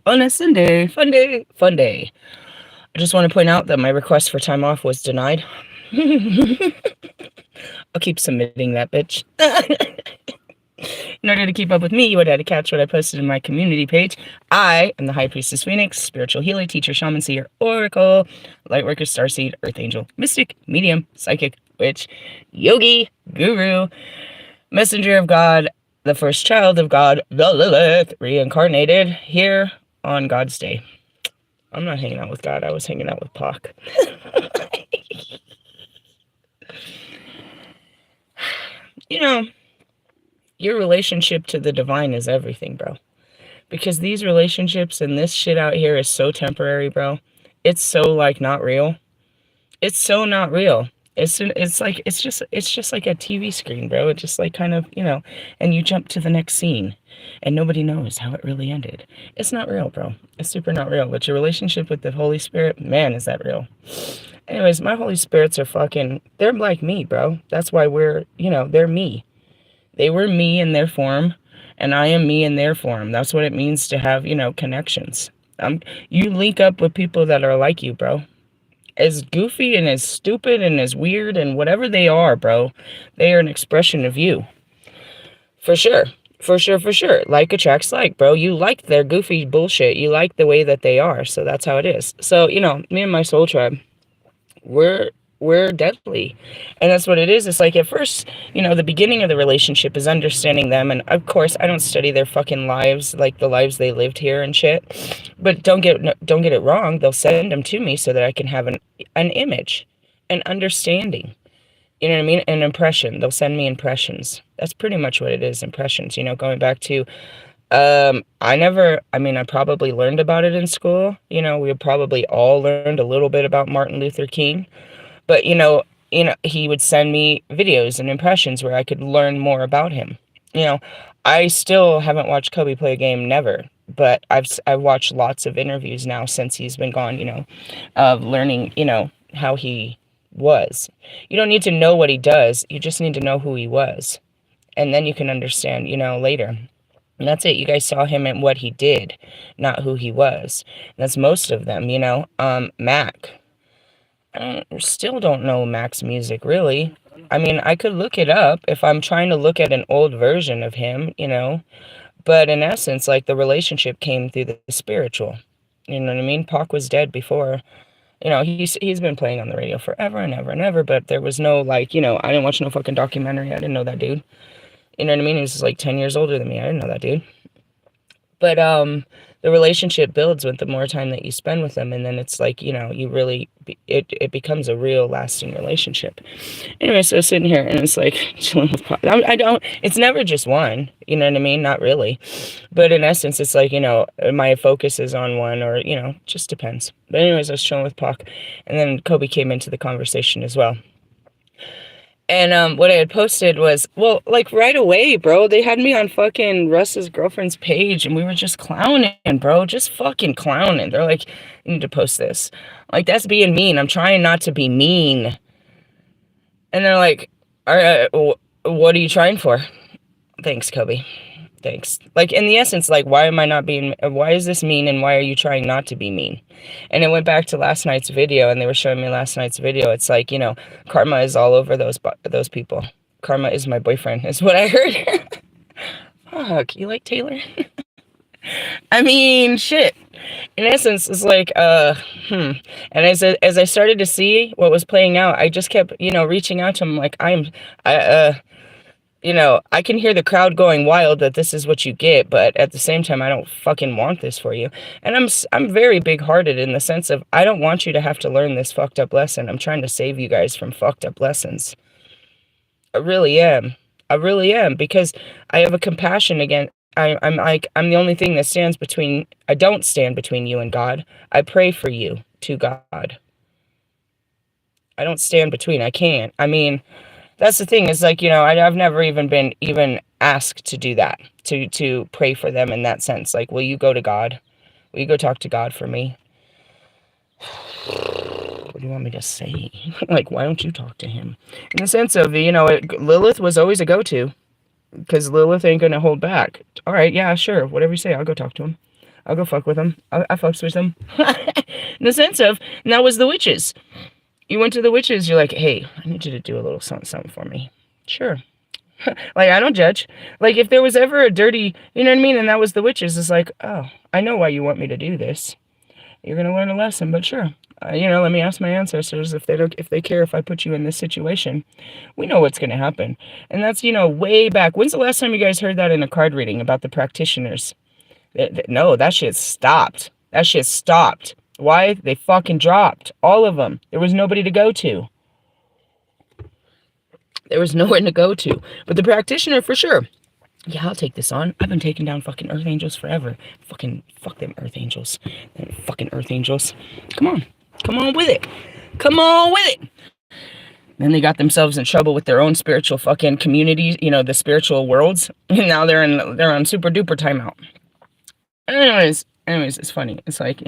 on a Sunday. Fun day, fun day. I just want to point out that my request for time off was denied. I'll keep submitting that bitch. In order to keep up with me, you would have to catch what I posted in my community page. I am the High Priestess Phoenix, spiritual healer, teacher, shaman, seer, oracle, lightworker, starseed, earth angel, mystic, medium, psychic, witch, yogi, guru, messenger of God, the first child of God, the Lilith, reincarnated here on God's day. I'm not hanging out with God. I was hanging out with Pac. You know, your relationship to the divine is everything, bro. Because these relationships and this shit out here is so temporary, bro. It's so like not real. It's so not real. It's just like a TV screen, bro. It's just like kind of, and you jump to the next scene and nobody knows how it really ended. It's not real, bro. It's super not real. But your relationship with the Holy Spirit, man, is that real. Anyways, my Holy Spirits are they're like me, bro. That's why they're me. They were me in their form, and I am me in their form. That's what it means to have, connections. You link up with people that are like you, bro. As goofy and as stupid and as weird and whatever they are, bro, they are an expression of you. For sure. For sure, for sure. Like attracts like, bro. You like their goofy bullshit. You like the way that they are. So that's how it is. So, me and my soul tribe, we're deadly. And that's what it is. It's like at first, the beginning of the relationship is understanding them. And of course, I don't study their fucking lives, like the lives they lived here and shit. But don't get it wrong. They'll send them to me so that I can have an image, an understanding. You know what I mean? An impression. They'll send me impressions. That's pretty much what it is, impressions. Going back to, I probably learned about it in school. We probably all learned a little bit about Martin Luther King. But, he would send me videos and impressions where I could learn more about him. I still haven't watched Kobe play a game, never. But I've watched lots of interviews now since he's been gone, of learning, how he was. You don't need to know what he does. You just need to know who he was. And then you can understand, later. And that's it. You guys saw him and what he did, not who he was. And that's most of them, Mac. I still don't know Mac's music, really. I could look it up if I'm trying to look at an old version of him, But in essence, like, the relationship came through the spiritual. You know what I mean? Pac was dead before. He's been playing on the radio forever and ever and ever, but there was no, like, I didn't watch no fucking documentary. I didn't know that dude. You know what I mean? He was like 10 years older than me. I didn't know that dude. But the relationship builds with the more time that you spend with them, and then it's like, you really, it becomes a real lasting relationship. Anyway, so sitting here and it's like chilling with it's never just one, you know what I mean? Not really. But in essence, it's like, my focus is on one, or, just depends. But anyways, I was chilling with Pac, and then Kobe came into the conversation as well. And what I had posted was, well, like right away, bro, they had me on fucking Russ's girlfriend's page, and we were just clowning, bro, just fucking clowning. They're like, you need to post this. Like, that's being mean. I'm trying not to be mean. And they're like, all right, what are you trying for? Thanks, Kobe. Thanks. Like, in the essence, like, why is this mean, and why are you trying not to be mean? And it went back to last night's video, and they were showing me last night's video. It's like, karma is all over those people. Karma is my boyfriend, is what I heard. Fuck, you like Taylor? Shit. In essence, it's like, And as I started to see what was playing out, I just kept, reaching out to him, like, I can hear the crowd going wild that this is what you get, but at the same time, I don't fucking want this for you. And I'm very big-hearted in the sense of, I don't want you to have to learn this fucked up lesson. I'm trying to save you guys from fucked up lessons. I really am. I really am, because I have a compassion again. I'm the only thing that I don't stand between you and God. I pray for you to God. I don't stand between. I can't. That's the thing, is like, I've never even been asked to do that, to pray for them in that sense. Like, will you go to God? Will you go talk to God for me? What do you want me to say? Like, why don't you talk to him? In the sense of, Lilith was always a go-to, because Lilith ain't going to hold back. All right, yeah, sure, whatever you say, I'll go talk to him. I'll go fuck with them. I fucks with them. In the sense of, and that was the witches. You went to the witches, you're like, hey, I need you to do a little something, something for me. Sure. Like, I don't judge. Like, if there was ever a dirty, you know what I mean? And that was the witches. It's like, oh, I know why you want me to do this. You're going to learn a lesson, but sure. Let me ask my ancestors if they care if I put you in this situation. We know what's going to happen. And that's, way back. When's the last time you guys heard that in a card reading about the practitioners? No, that shit stopped. That shit stopped. Why? They fucking dropped. All of them. There was nobody to go to. There was nowhere to go to. But the practitioner, for sure. Yeah, I'll take this on. I've been taking down fucking Earth Angels forever. Fucking, fuck them Earth Angels. Them fucking Earth Angels. Come on. Come on with it. Come on with it. Then they got themselves in trouble with their own spiritual fucking communities, the spiritual worlds. And now they're on super duper timeout. Anyways, it's funny. It's like,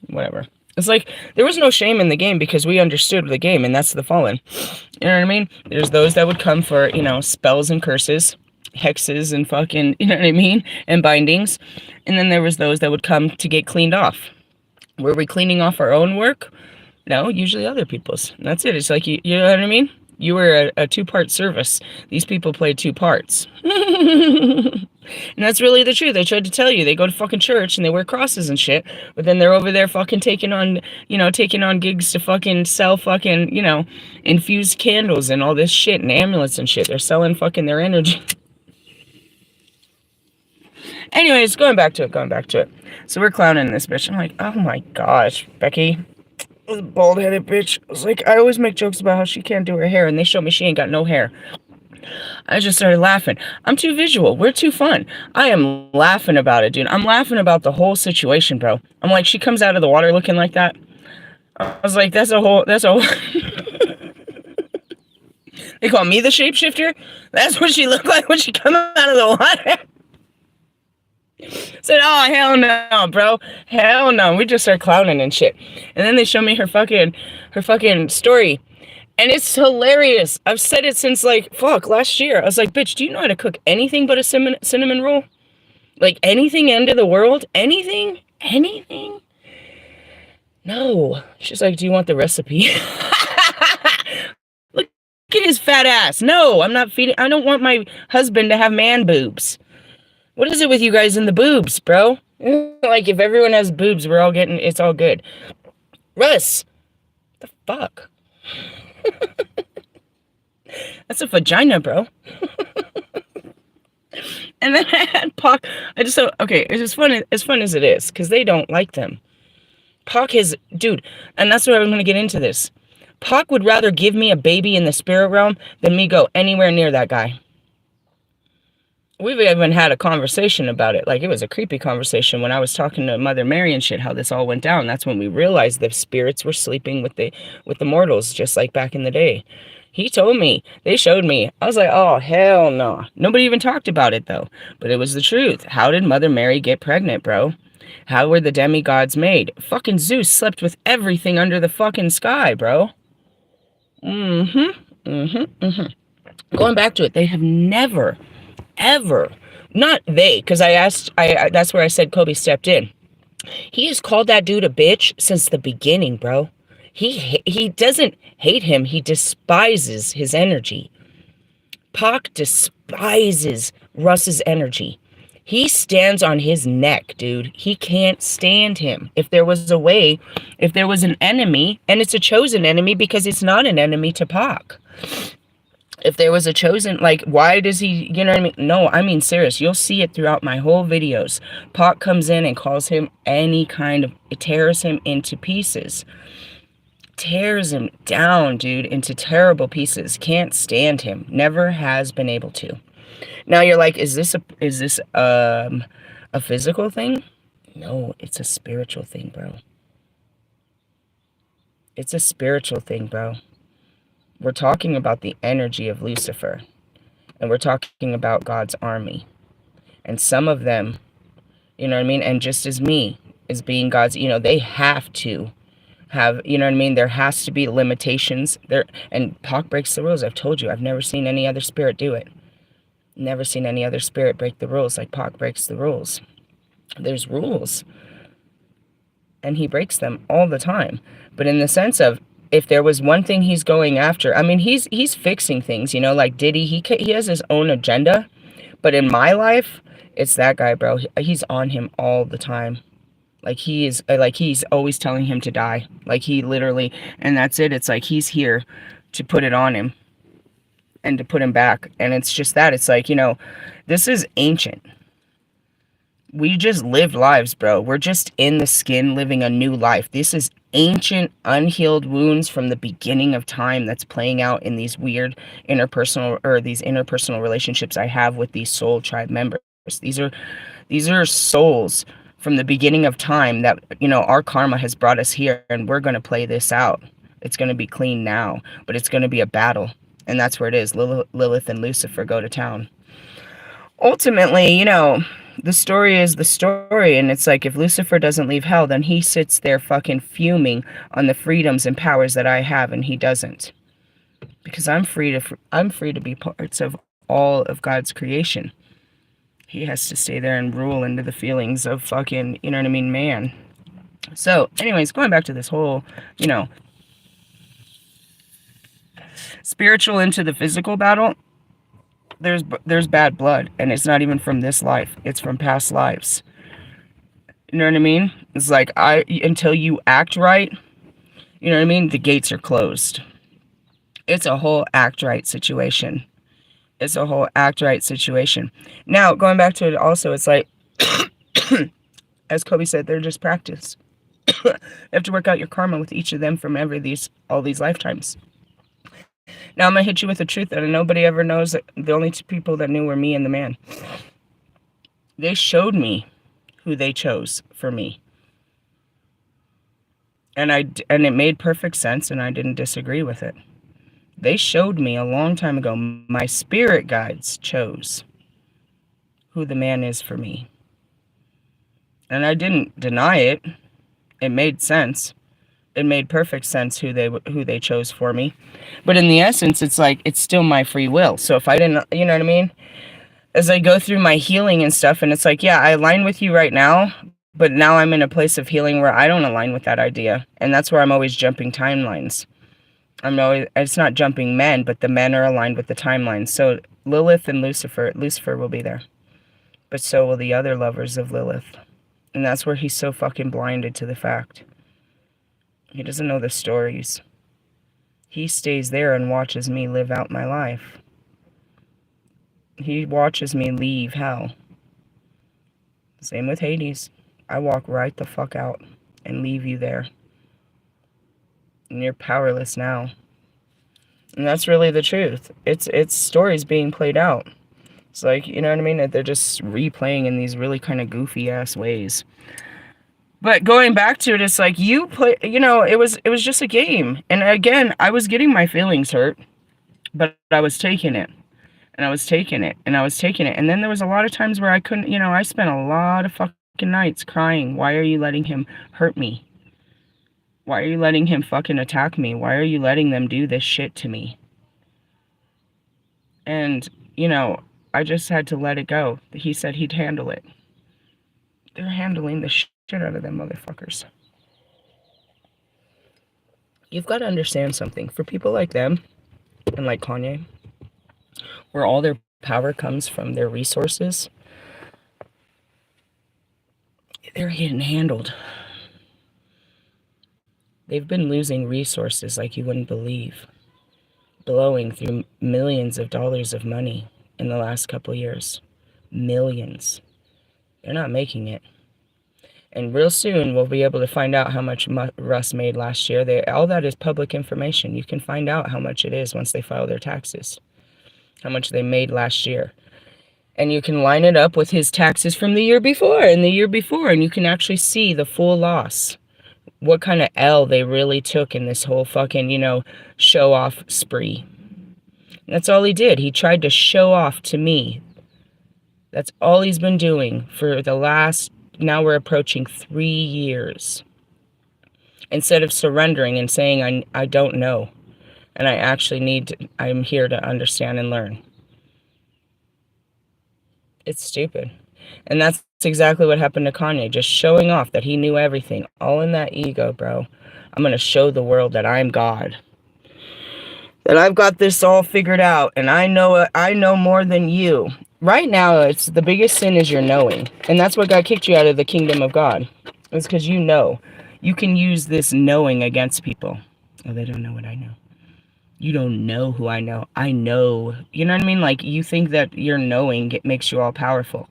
whatever. It's like, there was no shame in the game because we understood the game, and that's the Fallen. You know what I mean? There's those that would come for, spells and curses, hexes and fucking, you know what I mean? And bindings. And then there was those that would come to get cleaned off. Were we cleaning off our own work? No, usually other people's. And that's it. It's like, you know what I mean? You were a two-part service. These people played two parts. And that's really the truth. They tried to tell you. They go to fucking church and they wear crosses and shit. But then they're over there fucking taking on gigs to fucking sell fucking, infused candles and all this shit and amulets and shit. They're selling fucking their energy. Anyways, going back to it. So we're clowning this bitch. I'm like, oh my gosh, Becky. Bald-headed bitch. I was like, I always make jokes about how she can't do her hair, and they show me she ain't got no hair. I just started laughing. I'm too visual. We're too fun. I am laughing about it, dude. I'm laughing about the whole situation, bro. I'm like, she comes out of the water looking like that. I was like, that's a whole... They call me the shapeshifter? That's what she looked like when she come out of the water? Said, oh, hell no, bro. Hell no. We just start clowning and shit. And then they show me her fucking story. And it's hilarious. I've said it since, last year. I was like, bitch, do you know how to cook anything but a cinnamon roll? Like, anything end of the world? Anything? Anything? No. She's like, do you want the recipe? Look at his fat ass. No, I'm not feeding. I don't want my husband to have man boobs. What is it with you guys and the boobs, bro? Like, if everyone has boobs, it's all good. Russ, the fuck? That's a vagina, bro. And then I had Pac. It's as fun as it is, because they don't like them. Pac is, dude, and that's where I'm going to get into this. Pac would rather give me a baby in the spirit realm than me go anywhere near that guy. We've even had a conversation about it. Like, it was a creepy conversation when I was talking to Mother Mary and shit, how this all went down. That's when we realized the spirits were sleeping with the mortals, just like back in the day. He told me. They showed me. I was like, oh, hell no. Nobody even talked about it, though. But it was the truth. How did Mother Mary get pregnant, bro? How were the demigods made? Fucking Zeus slept with everything under the fucking sky, bro. Going back to it, they have never... ever, not they, because that's where I said Kobe stepped in. He has called that dude a bitch since the beginning, bro. He doesn't hate him, he despises his energy. Pac despises Russ's energy. He stands on his neck, dude. He can't stand him. If there was an enemy, and it's a chosen enemy because it's not an enemy to Pac. If there was a chosen, why does he, you know what I mean? No, I mean, serious. You'll see it throughout my whole videos. Pac comes in and calls him it tears him into pieces. Tears him down, dude, into terrible pieces. Can't stand him. Never has been able to. Now you're like, is this a physical thing? No, it's a spiritual thing, bro. It's a spiritual thing, bro. We're talking about the energy of Lucifer. And we're talking about God's army. And some of them, you know what I mean? And just as me, as being God's, they have to have, you know what I mean? There has to be limitations. And Pac breaks the rules. I've told you, I've never seen any other spirit do it. Never seen any other spirit break the rules like Pac breaks the rules. There's rules. and he breaks them all the time. But in the sense of, if there was one thing he's going after, I mean, he's fixing things, you know, like Diddy. He has his own agenda, but in my life, it's that guy, bro. He's on him all the time. Like he's always telling him to die. Like he literally, and that's it. It's like he's here to put it on him and to put him back. And it's just that. It's like, you know, this is ancient. We just lived lives, bro. We're just in the skin living a new life. This is ancient, unhealed wounds from the beginning of time that's playing out in these weird interpersonal relationships I have with these soul tribe members. These are souls from the beginning of time that, you know, our karma has brought us here, and we're going to play this out. It's going to be clean now, but it's going to be a battle. And that's where it is. Lilith and Lucifer go to town. Ultimately, you know, the story is the story, and it's like, if Lucifer doesn't leave hell, then he sits there fucking fuming on the freedoms and powers that I have, and he doesn't. Because I'm free to be parts of all of God's creation. He has to stay there and rule into the feelings of fucking, you know what I mean, man. So, anyways, going back to this whole, you know, spiritual into the physical battle, there's bad blood, and it's not even from this life. It's from past lives. You know what I mean? It's like, until you act right, you know what I mean? The gates are closed. It's a whole act right situation. It's a whole act right situation. Now, going back to it also, it's like, as Kobe said, they're just practice. You have to work out your karma with each of them from all these lifetimes. Now I'm going to hit you with the truth that nobody ever knows. That the only two people that knew were me and the man. They showed me who they chose for me. And it made perfect sense, and I didn't disagree with it. They showed me a long time ago. My spirit guides chose who the man is for me. And I didn't deny it. It made sense. It made perfect sense who they chose for me. But in the essence, it's like, it's still my free will. So if I didn't, you know what I mean? As I go through my healing and stuff, and it's like, yeah, I align with you right now, but now I'm in a place of healing where I don't align with that idea. And that's where I'm always jumping timelines. It's not jumping men, but the men are aligned with the timelines. So Lilith and Lucifer will be there. But so will the other lovers of Lilith. And that's where he's so fucking blinded to the fact. He doesn't know the stories. He stays there and watches me live out my life. He watches me leave hell. Same with Hades. I walk right the fuck out and leave you there. And you're powerless now. And that's really the truth. It's stories being played out. It's like, you know what I mean? They're just replaying in these really kind of goofy ass ways. But going back to it, it's like, you play, you know, it was just a game. And again, I was getting my feelings hurt, but I was taking it. And I was taking it. And I was taking it. And then there was a lot of times where I couldn't, you know, I spent a lot of fucking nights crying. Why are you letting him hurt me? Why are you letting him fucking attack me? Why are you letting them do this shit to me? And, you know, I just had to let it go. He said he'd handle it. They're handling the shit out of them motherfuckers. You've got to understand something. For people like them, and like Kanye, where all their power comes from their resources, they're getting handled. They've been losing resources like you wouldn't believe. Blowing through millions of dollars of money in the last couple years. Millions. They're not making it. And real soon, we'll be able to find out how much Russ made last year. All that is public information. You can find out how much it is once they file their taxes. How much they made last year. And you can line it up with his taxes from the year before and the year before. And you can actually see the full loss. What kind of L they really took in this whole fucking, you know, show-off spree. And that's all he did. He tried to show off to me. That's all he's been doing for the last... Now we're approaching 3 years. Instead of surrendering and saying, I don't know. And I actually I'm here to understand and learn. It's stupid. And that's exactly what happened to Kanye, just showing off that he knew everything, all in that ego, bro. I'm going to show the world that I'm God. That I've got this all figured out, and I know more than you. Right now, it's the biggest sin is your knowing. And that's what God kicked you out of the kingdom of God. It's because you know. You can use this knowing against people. Oh, they don't know what I know. You don't know who I know. I know. You know what I mean? Like, you think that your knowing makes you all powerful.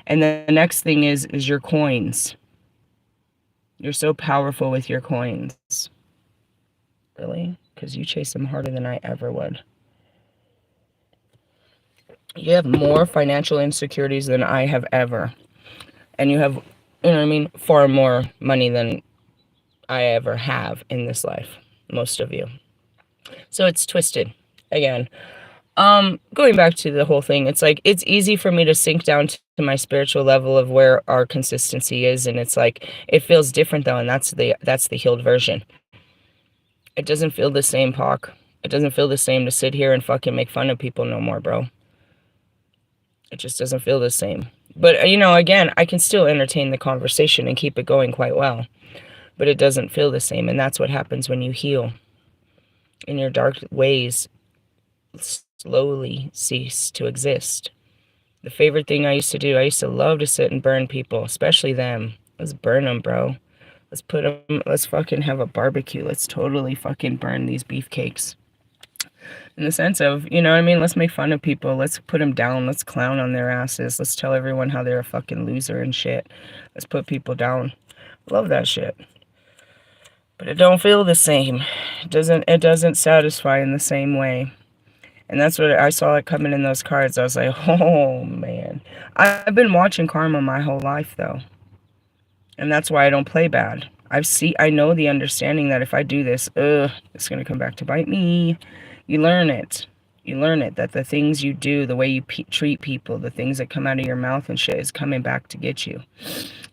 And then the next thing is your coins. You're so powerful with your coins. Really? Because you chase them harder than I ever would. You have more financial insecurities than I have ever. And you have, you know what I mean, far more money than I ever have in this life. Most of you. So it's twisted. Again. Going back to the whole thing, it's like, it's easy for me to sink down to my spiritual level of where our consistency is. And it's like, it feels different though. And that's the healed version. It doesn't feel the same, Pac. It doesn't feel the same to sit here and fucking make fun of people no more, bro. It just doesn't feel the same. But, you know, again, I can still entertain the conversation and keep it going quite well. But it doesn't feel the same. And that's what happens when you heal. And your dark ways slowly cease to exist. The favorite thing I used to do, I used to love to sit and burn people, especially them. Let's burn them, bro. Let's fucking have a barbecue. Let's totally fucking burn these beefcakes. In the sense of, you know what I mean? Let's make fun of people. Let's put them down. Let's clown on their asses. Let's tell everyone how they're a fucking loser and shit. Let's put people down. Love that shit. But it don't feel the same. It doesn't satisfy in the same way. And that's what I saw it coming in those cards. I was like, oh man. I've been watching karma my whole life though. And that's why I don't play bad. I know the understanding that if I do this, it's going to come back to bite me. You learn it. You learn it, that the things you do, the way you treat people, the things that come out of your mouth and shit is coming back to get you.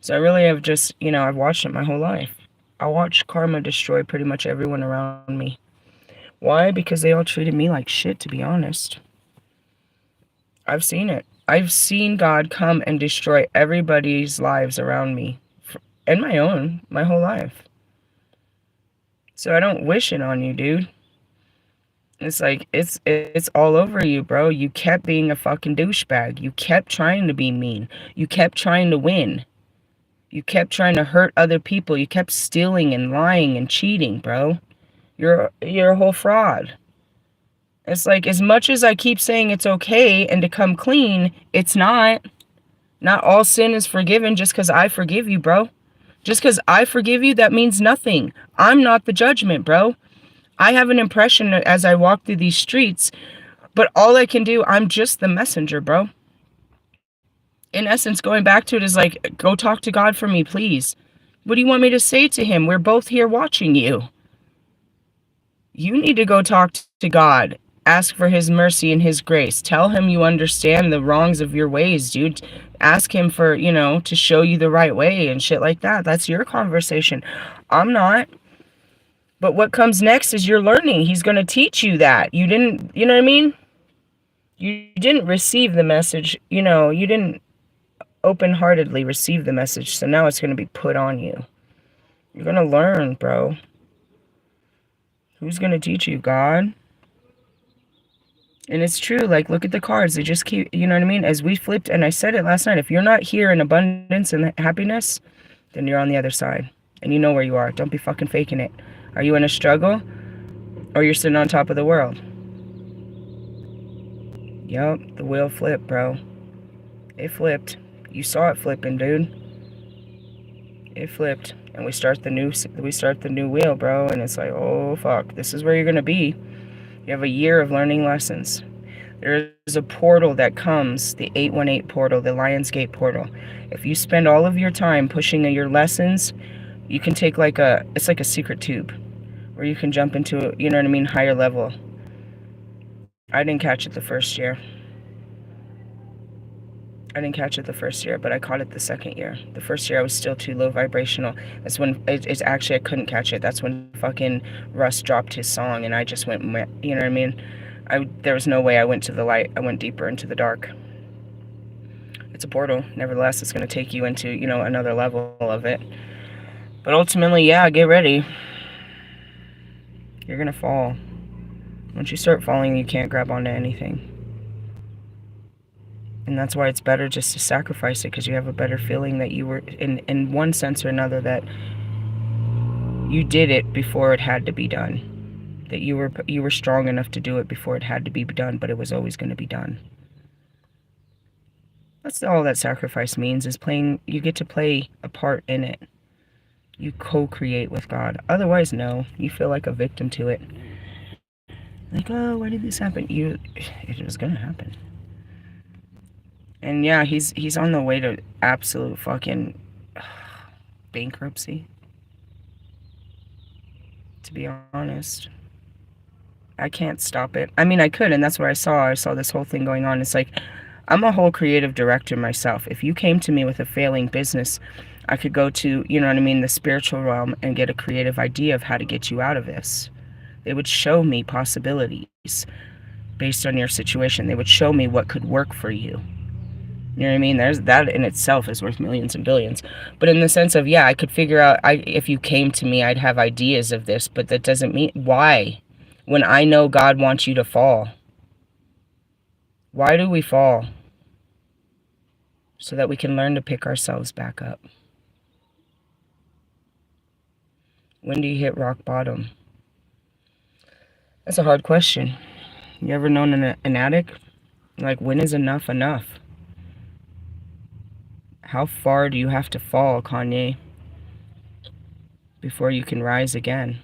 So I really have just, you know, I've watched it my whole life. I watched karma destroy pretty much everyone around me. Why? Because they all treated me like shit, to be honest. I've seen it. I've seen God come and destroy everybody's lives around me. And my own, my whole life. So I don't wish it on you, dude. It's like, it's all over you, bro. You kept being a fucking douchebag. You kept trying to be mean. You kept trying to win. You kept trying to hurt other people. You kept stealing and lying and cheating, bro. You're a whole fraud. It's like, as much as I keep saying it's okay and to come clean, it's not. Not all sin is forgiven just because I forgive you, bro. Just because I forgive you, that means nothing. I'm not the judgment, bro. I have an impression as I walk through these streets, but all I can do, I'm just the messenger, bro. In essence, going back to it is like, go talk to God for me, please. What do you want me to say to him? We're both here watching you. You need to go talk to God. Ask for his mercy and his grace. Tell him you understand the wrongs of your ways, dude. Ask him for, you know, to show you the right way and shit like that. That's your conversation. I'm not. But what comes next is you're learning. He's going to teach you that. You didn't, you know what I mean? You didn't receive the message. You know, you didn't open-heartedly receive the message. So now it's going to be put on you. You're going to learn, bro. Who's going to teach you? God? And it's true, like, look at the cards. They just keep, you know what I mean? As we flipped, and I said it last night, if you're not here in abundance and happiness, then you're on the other side. And you know where you are. Don't be fucking faking it. Are you in a struggle? Or you're sitting on top of the world? Yup, the wheel flipped, bro. It flipped. You saw it flipping, dude. It flipped. And we start the new wheel, bro. And it's like, oh, fuck. This is where you're going to be. You have a year of learning lessons. There is a portal that comes, the 818 portal, the Lionsgate portal. If you spend all of your time pushing your lessons, you can take it's like a secret tube where you can jump into, you know what I mean, higher level. I didn't catch it the first year. But I caught it the second year. The first year I was still too low vibrational. That's when it's actually I couldn't catch it. That's when fucking Russ dropped his song and I just went, you know what I mean? There was no way I went to the light. I went deeper into the dark. It's a portal. Nevertheless, it's going to take you into, another level of it. But ultimately, yeah, get ready. You're going to fall. Once you start falling, you can't grab onto anything. And that's why it's better just to sacrifice it, because you have a better feeling that you were, in one sense or another, that you did it before it had to be done. That you were strong enough to do it before it had to be done, but it was always going to be done. That's all that sacrifice means, is you get to play a part in it. You co-create with God. Otherwise, no. You feel like a victim to it. Like, oh, why did this happen? It was going to happen. And yeah, he's on the way to absolute fucking bankruptcy. To be honest, I can't stop it. I mean, I could, and that's what I saw. I saw this whole thing going on. It's like, I'm a whole creative director myself. If you came to me with a failing business, I could go to, the spiritual realm and get a creative idea of how to get you out of this. They would show me possibilities based on your situation. They would show me what could work for you. You know what I mean? That in itself is worth millions and billions. But in the sense of, yeah, I could figure out, if you came to me, I'd have ideas of this, but that doesn't mean, why? When I know God wants you to fall. Why do we fall? So that we can learn to pick ourselves back up. When do you hit rock bottom? That's a hard question. You ever known an addict? Like, when is enough enough? How far do you have to fall, Kanye, before you can rise again?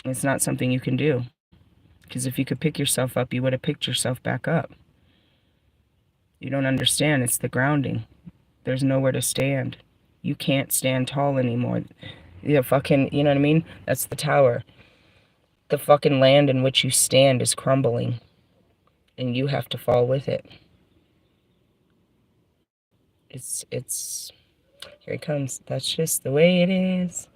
It's not something you can do. Because if you could pick yourself up, you would have picked yourself back up. You don't understand. It's the grounding. There's nowhere to stand. You can't stand tall anymore. You know what I mean? That's the tower. The fucking land in which you stand is crumbling. And you have to fall with it. Here it comes. That's just the way it is.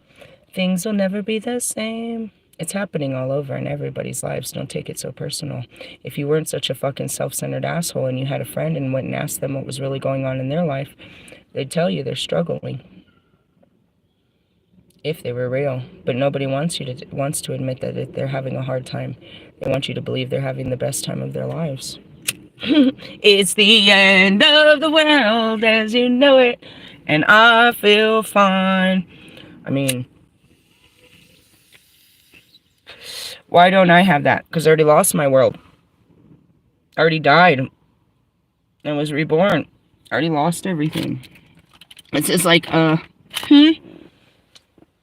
Things will never be the same. It's happening all over in everybody's lives. Don't take it so personal. If you weren't such a fucking self-centered asshole and you had a friend and went and asked them what was really going on in their life, they'd tell you they're struggling. If they were real. But nobody wants to admit that they're having a hard time. They want you to believe they're having the best time of their lives. It's the end of the world as you know it, and I feel fine. I mean, why don't I have that? Because I already lost my world. I already died and was reborn. I already lost everything. It's just like,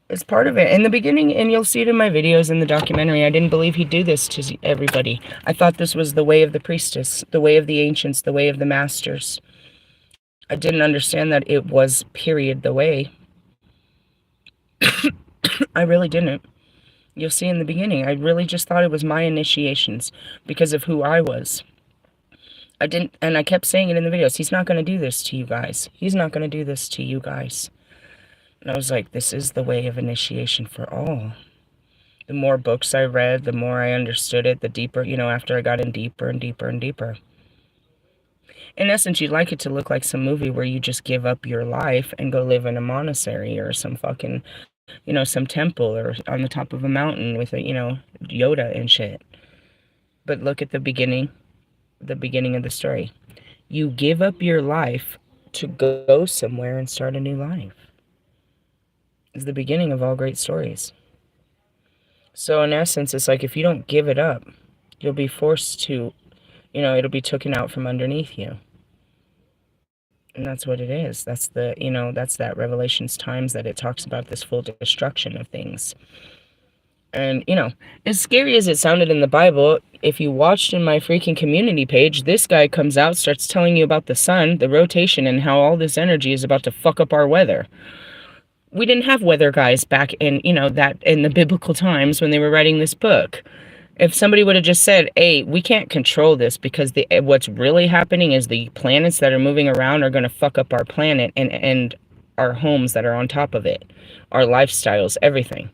it's part of it. In the beginning, and you'll see it in my videos in the documentary, I didn't believe he'd do this to everybody. I thought this was the way of the priestess, the way of the ancients, the way of the masters. I didn't understand that it was, period, the way. I really didn't. You'll see in the beginning, I really just thought it was my initiations because of who I was. I didn't, and I kept saying it in the videos, he's not going to do this to you guys. He's not going to do this to you guys. And I was like, this is the way of initiation for all. The more books I read, the more I understood it, the deeper, after I got in deeper and deeper and deeper. In essence, you'd like it to look like some movie where you just give up your life and go live in a monastery or some fucking, some temple or on the top of a mountain with a, Yoda and shit. But look at the beginning of the story. You give up your life to go somewhere and start a new life. It's the beginning of all great stories. So in essence, it's like if you don't give it up, you'll be forced to, it'll be taken out from underneath you. And that's what it is. That's that's that Revelations times that it talks about this full destruction of things. And, as scary as it sounded in the Bible, if you watched in my freaking community page, this guy comes out, starts telling you about the sun, the rotation, and how all this energy is about to fuck up our weather. We didn't have weather guys back in, that in the biblical times when they were writing this book. If somebody would have just said, hey, we can't control this because what's really happening is the planets that are moving around are going to fuck up our planet and our homes that are on top of it, our lifestyles, everything.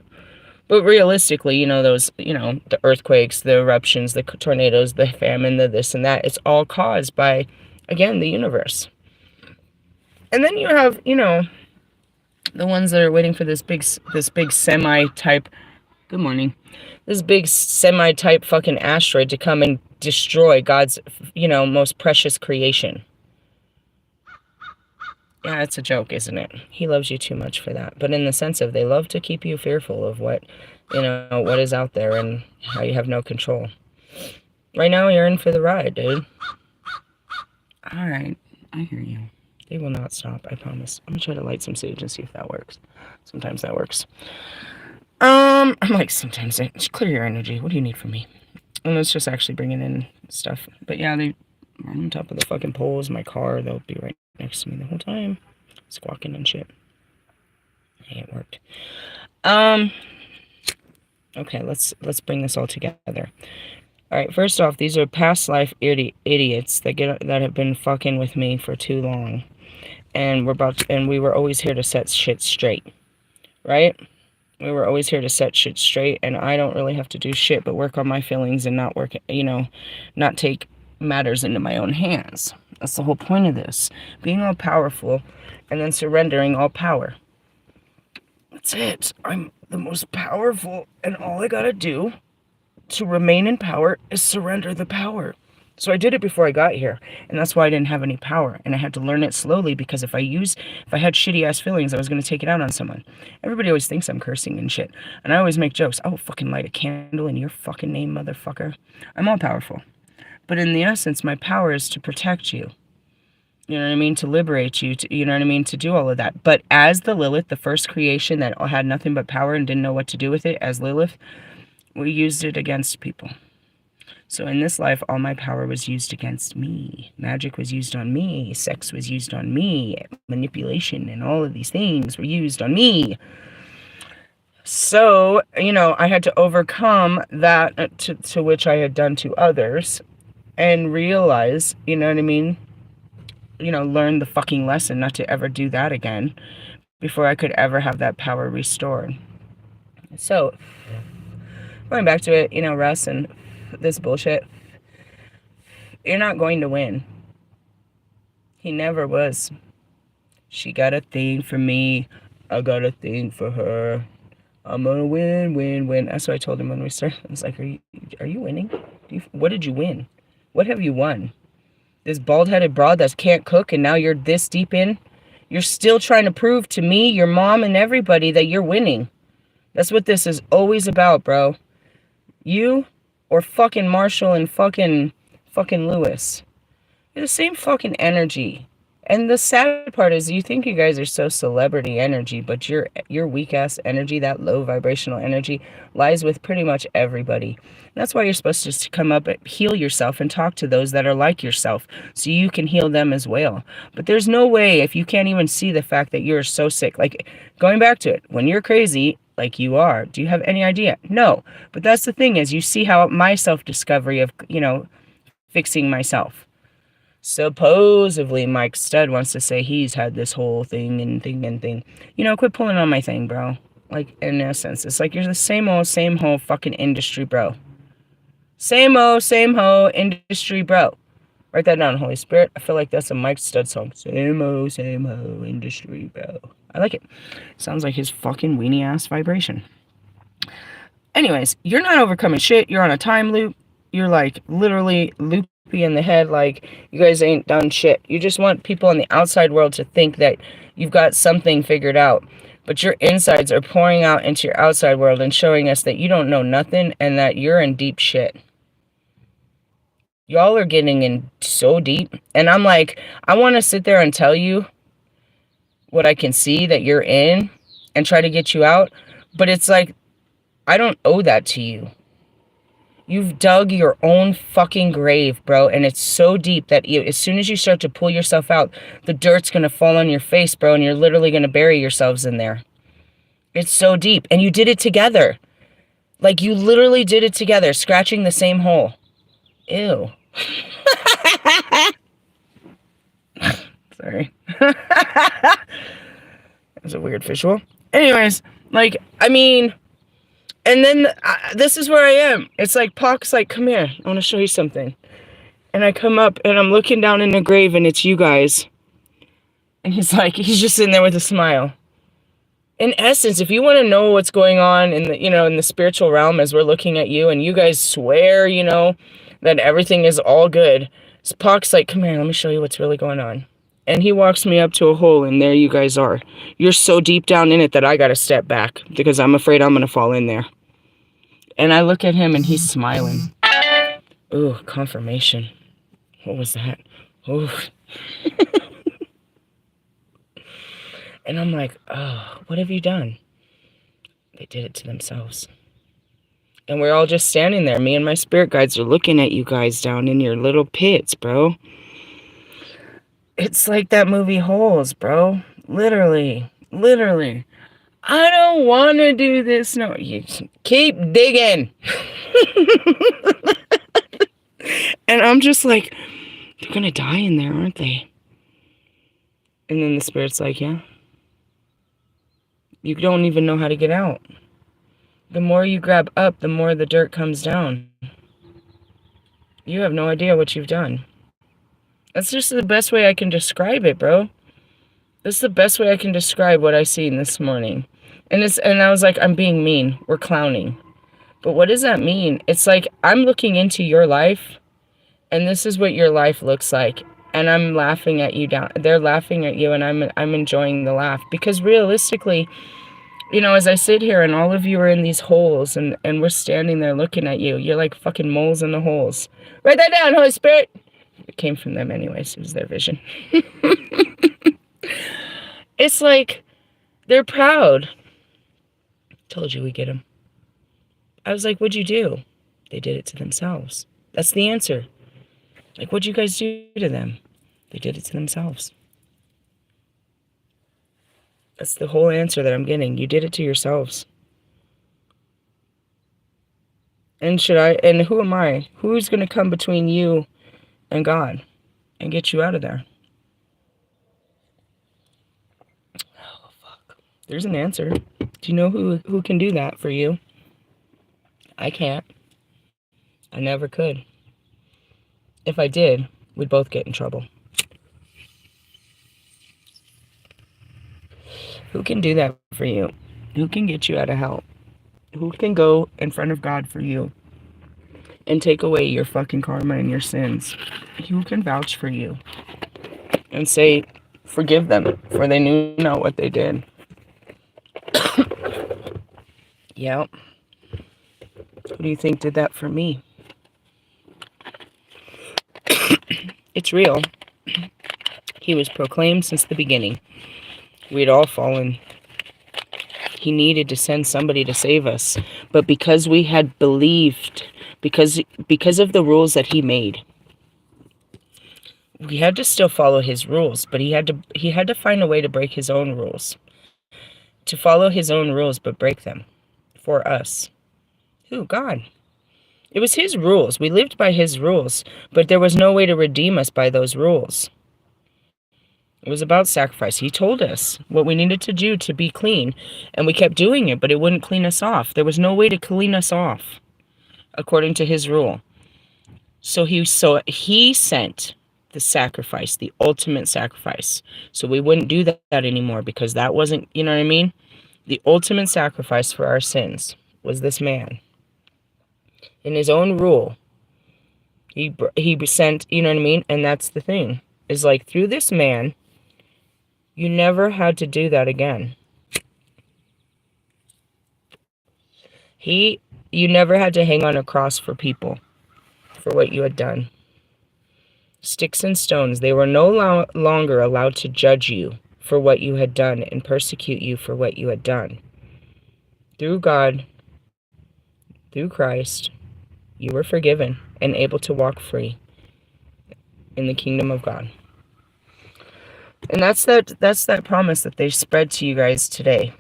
But realistically, those, the earthquakes, the eruptions, the tornadoes, the famine, the this and that, it's all caused by, again, the universe. And then you have, the ones that are waiting for this big semi-type, good morning, this big semi-type fucking asteroid to come and destroy God's, most precious creation. Yeah, it's a joke, isn't it? He loves you too much for that. But in the sense of, they love to keep you fearful of what is out there and how you have no control. Right now, you're in for the ride, dude. All right, I hear you. They will not stop, I promise. I'm gonna try to light some sage and see if that works. Sometimes that works. I'm like, sometimes just clear your energy. What do you need from me? And it's just actually bringing in stuff. But yeah, they are on top of the fucking poles. My car, they'll be right next to me the whole time, squawking and shit. Hey, it worked. Okay, let's bring this all together. All right, first off, these are past life idiots that have been fucking with me for too long, and we were always here to set shit straight, right? We were always here to set shit straight, and I don't really have to do shit but work on my feelings and not take matters into my own hands. That's the whole point of this. Being all powerful and then surrendering all power. That's it. I'm the most powerful, and all I gotta do to remain in power is surrender the power. So I did it before I got here, and that's why I didn't have any power, and I had to learn it slowly, because if I had shitty ass feelings, I was going to take it out on someone. Everybody always thinks I'm cursing and shit, and I always make jokes. I will fucking light a candle in your fucking name, motherfucker. I'm all powerful, but in the essence, my power is to protect you. You know what I mean? To liberate you, you know what I mean? To do all of that. But as the Lilith, the first creation that had nothing but power and didn't know what to do with it, as Lilith, we used it against people. So in this life, all my power was used against me. Magic was used on me. Sex was used on me. Manipulation and all of these things were used on me. So, I had to overcome that to which I had done to others, and realize, you know what I mean? Learn the fucking lesson not to ever do that again before I could ever have that power restored. So, going back to it, Russ and this bullshit, you're not going to win. He never was. She got a thing for me. I got a thing for her. I'm gonna win, win, win. That's what I told him when we started. I was like, are you winning? What did you win? What have you won? This bald-headed broad that can't cook, and now you're this deep in? You're still trying to prove to me, your mom, and everybody that you're winning. That's what this is always about, bro. You or fucking Marshall and fucking Lewis. You're the same fucking energy. And the sad part is, you think you guys are so celebrity energy, but your weak ass energy, that low vibrational energy, lies with pretty much everybody. And that's why you're supposed to come up and heal yourself and talk to those that are like yourself, so you can heal them as well. But there's no way, if you can't even see the fact that you're so sick. Like, going back to it, when you're crazy, like you are, do you have any idea? No. But that's the thing, is you see how my self-discovery of, fixing myself. Supposedly, Mike Stud wants to say he's had this whole thing. Quit pulling on my thing, bro. Like, in essence, it's like you're the same old fucking industry, bro. Same ho industry, bro. Write that down, Holy Spirit. I feel like that's a Mike Stud song. Same ho industry, bro. I like it. Sounds like his fucking weenie ass vibration. Anyways, you're not overcoming shit. You're on a time loop. You're like literally loopy in the head, like you guys ain't done shit. You just want people in the outside world to think that you've got something figured out. But your insides are pouring out into your outside world and showing us that you don't know nothing and that you're in deep shit. Y'all are getting in so deep. And I'm like, I want to sit there and tell you what I can see that you're in and try to get you out. But it's like, I don't owe that to you. You've dug your own fucking grave, bro. And it's so deep that as soon as you start to pull yourself out, the dirt's going to fall on your face, bro. And you're literally going to bury yourselves in there. It's so deep. And you did it together. Like, you literally did it together, scratching the same hole. Ew. Sorry. That was a weird visual. Anyways, like, I mean, And then this is where I am. It's like Pac's like, come here, I want to show you something. And I come up and I'm looking down in the grave and it's you guys. And he's like, he's just sitting there with a smile. In essence, if you want to know what's going on in the, in the spiritual realm as we're looking at you, and you guys swear, that everything is all good, Spock's like, come here, let me show you what's really going on. And he walks me up to a hole, and there you guys are. You're so deep down in it that I got to step back because I'm afraid I'm going to fall in there. And I look at him, and he's smiling. Ooh, confirmation. What was that? Ooh. And I'm like, oh, what have you done? They did it to themselves. And we're all just standing there. Me and my spirit guides are looking at you guys down in your little pits, bro. It's like that movie Holes, bro. Literally. Literally. I don't want to do this. No, you keep digging. And I'm just like, they're going to die in there, aren't they? And then the spirit's like, yeah. You don't even know how to get out. The more you grab up, the more the dirt comes down. You have no idea what you've done. That's just the best way I can describe it, bro. This is the best way I can describe what I seen this morning. And I was like, I'm being mean. We're clowning. But what does that mean? It's like I'm looking into your life, and this is what your life looks like. And I'm laughing at you down. They're laughing at you, and I'm enjoying the laugh. Because realistically, as I sit here and all of you are in these holes and we're standing there looking at you, you're like fucking moles in the holes. Write that down, Holy Spirit. It came from them anyways. It was their vision. It's like they're proud. Told you we get them. I was like, what'd you do? They did it to themselves. That's the answer. Like, what'd you guys do to them? They did it to themselves. That's the whole answer that I'm getting. You did it to yourselves. And who am I? Who's going to come between you and God and get you out of there? Oh, fuck. There's an answer. Do you know who can do that for you? I can't. I never could. If I did, we'd both get in trouble. Who can do that for you? Who can get you out of hell? Who can go in front of God for you and take away your fucking karma and your sins? Who can vouch for you and say, forgive them, for they knew not what they did? Yep. Who do you think did that for me? It's real. He was proclaimed since the beginning. We'd all fallen. He needed to send somebody to save us. But because we had believed, because of the rules that he made, we had to still follow his rules, but he had to find a way to break his own rules. To follow his own rules, but break them for us. Who? God. It was his rules. We lived by his rules, but there was no way to redeem us by those rules. It was about sacrifice. He told us what we needed to do to be clean, and we kept doing it, but it wouldn't clean us off. There was no way to clean us off, according to his rule. So he sent the sacrifice, the ultimate sacrifice. So we wouldn't do that anymore, because that wasn't, you know what I mean? The ultimate sacrifice for our sins was this man. In his own rule, he sent, you know what I mean? And that's the thing, is like through this man, you never had to do that again. You never had to hang on a cross for people, for what you had done. Sticks and stones, they were no longer allowed to judge you for what you had done and persecute you for what you had done. Through God, through Christ, you were forgiven and able to walk free in the kingdom of God. And that's that promise that they spread to you guys today.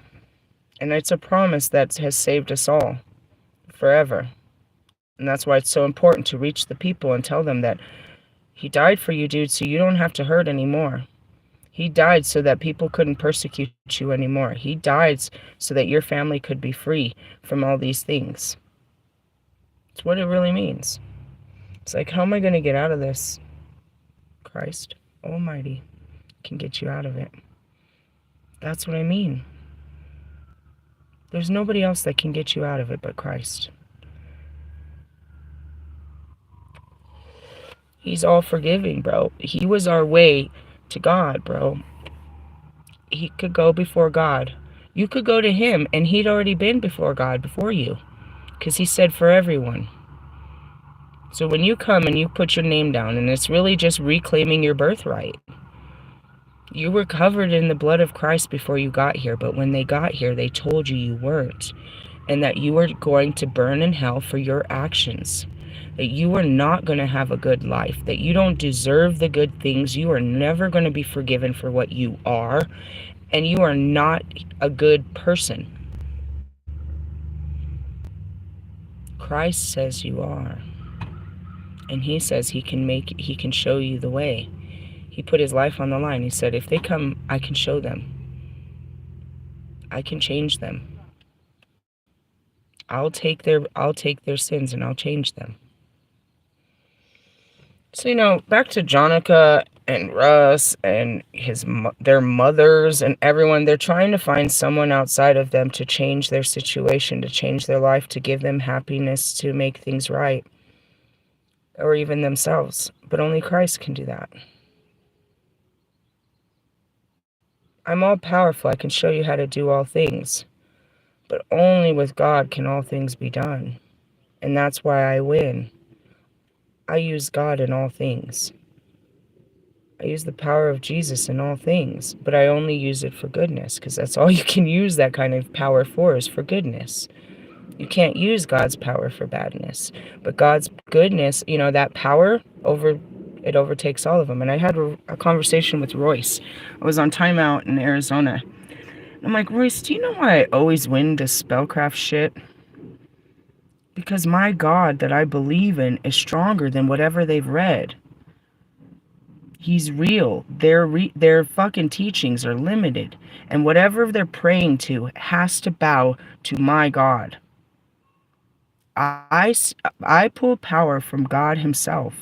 And it's a promise that has saved us all forever. And that's why it's so important to reach the people and tell them that he died for you, dude, so you don't have to hurt anymore. He died so that people couldn't persecute you anymore. He died so that your family could be free from all these things. It's what it really means. It's like, how am I going to get out of this? Christ Almighty can get you out of it. That's what I mean. There's nobody else that can get you out of it but Christ. He's all forgiving, bro. He was our way to God, bro. He could go before God. You could go to him, and he'd already been before God before you, because he said for everyone. So when you come and you put your name down, and it's really just reclaiming your birthright. You were covered in the blood of Christ before you got here, but when they got here, they told you you weren't, and that you were going to burn in hell for your actions, that you were not going to have a good life, that you don't deserve the good things, you are never going to be forgiven for what you are, and you are not a good person. Christ says you are, and he says he can show you the way. He put his life on the line. He said, if they come, I can show them. I can change them. I'll take their sins and I'll change them. So, back to Jonica and Russ and their mothers and everyone, they're trying to find someone outside of them to change their situation, to change their life, to give them happiness, to make things right, or even themselves. But only Christ can do that. I'm all powerful. I can show you how to do all things. But only with God can all things be done. And that's why I win. I use God in all things. I use the power of Jesus in all things, but I only use it for goodness, because that's all you can use that kind of power for, is for goodness. You can't use God's power for badness. But God's goodness, that power it overtakes all of them. And I had a conversation with Royce. I was on timeout in Arizona. I'm like, Royce, do you know why I always win this spellcraft shit? Because my God that I believe in is stronger than whatever they've read. He's real. Their fucking teachings are limited. And whatever they're praying to has to bow to my God. I pull power from God himself.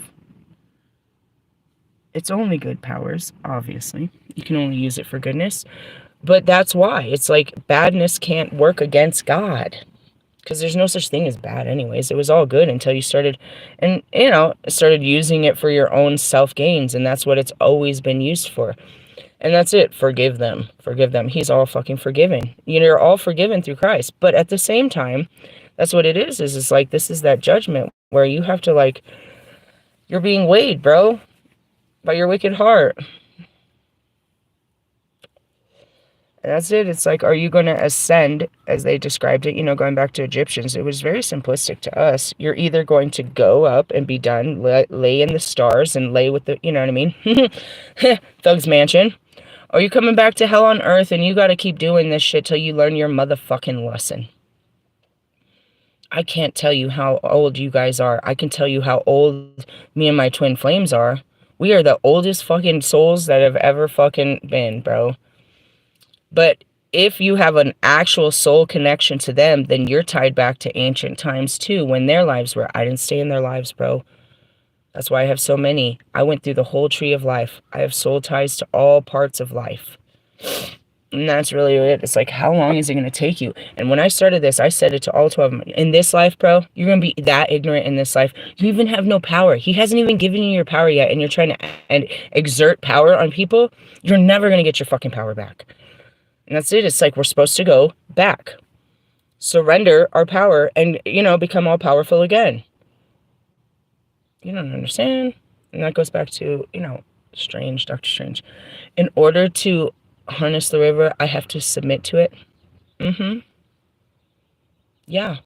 It's only good powers, obviously. You can only use it for goodness. But that's why. It's like badness can't work against God. Because there's no such thing as bad anyways. It was all good until you started using it for your own self-gains. And that's what it's always been used for. And that's it. Forgive them. Forgive them. He's all fucking forgiving. You're all forgiven through Christ. But at the same time, that's what it is it's like, this is that judgment where you have to, you're being weighed, bro, by your wicked heart. And that's it. It's like, are you going to ascend, as they described it, going back to Egyptians? It was very simplistic to us. You're either going to go up and be done, lay in the stars and lay with the, you know what I mean? Thug's mansion. Or you're coming back to hell on earth and you got to keep doing this shit till you learn your motherfucking lesson. I can't tell you how old you guys are. I can tell you how old me and my twin flames are. We are the oldest fucking souls that have ever fucking been, bro. But if you have an actual soul connection to them, then you're tied back to ancient times too, when their lives were. I didn't stay in their lives, bro. That's why I have so many. I went through the whole tree of life. I have soul ties to all parts of life. And that's really it. It's like, how long is it going to take you? And when I started this, I said it to all 12 of them. In this life, bro, you're going to be that ignorant in this life. You even have no power. He hasn't even given you your power yet, and you're trying to exert power on people. You're never going to get your fucking power back. And that's it. It's like, we're supposed to go back. Surrender our power and, become all powerful again. You don't understand. And that goes back to, Strange, Dr. Strange. In order to harness the river, I have to submit to it. Yeah.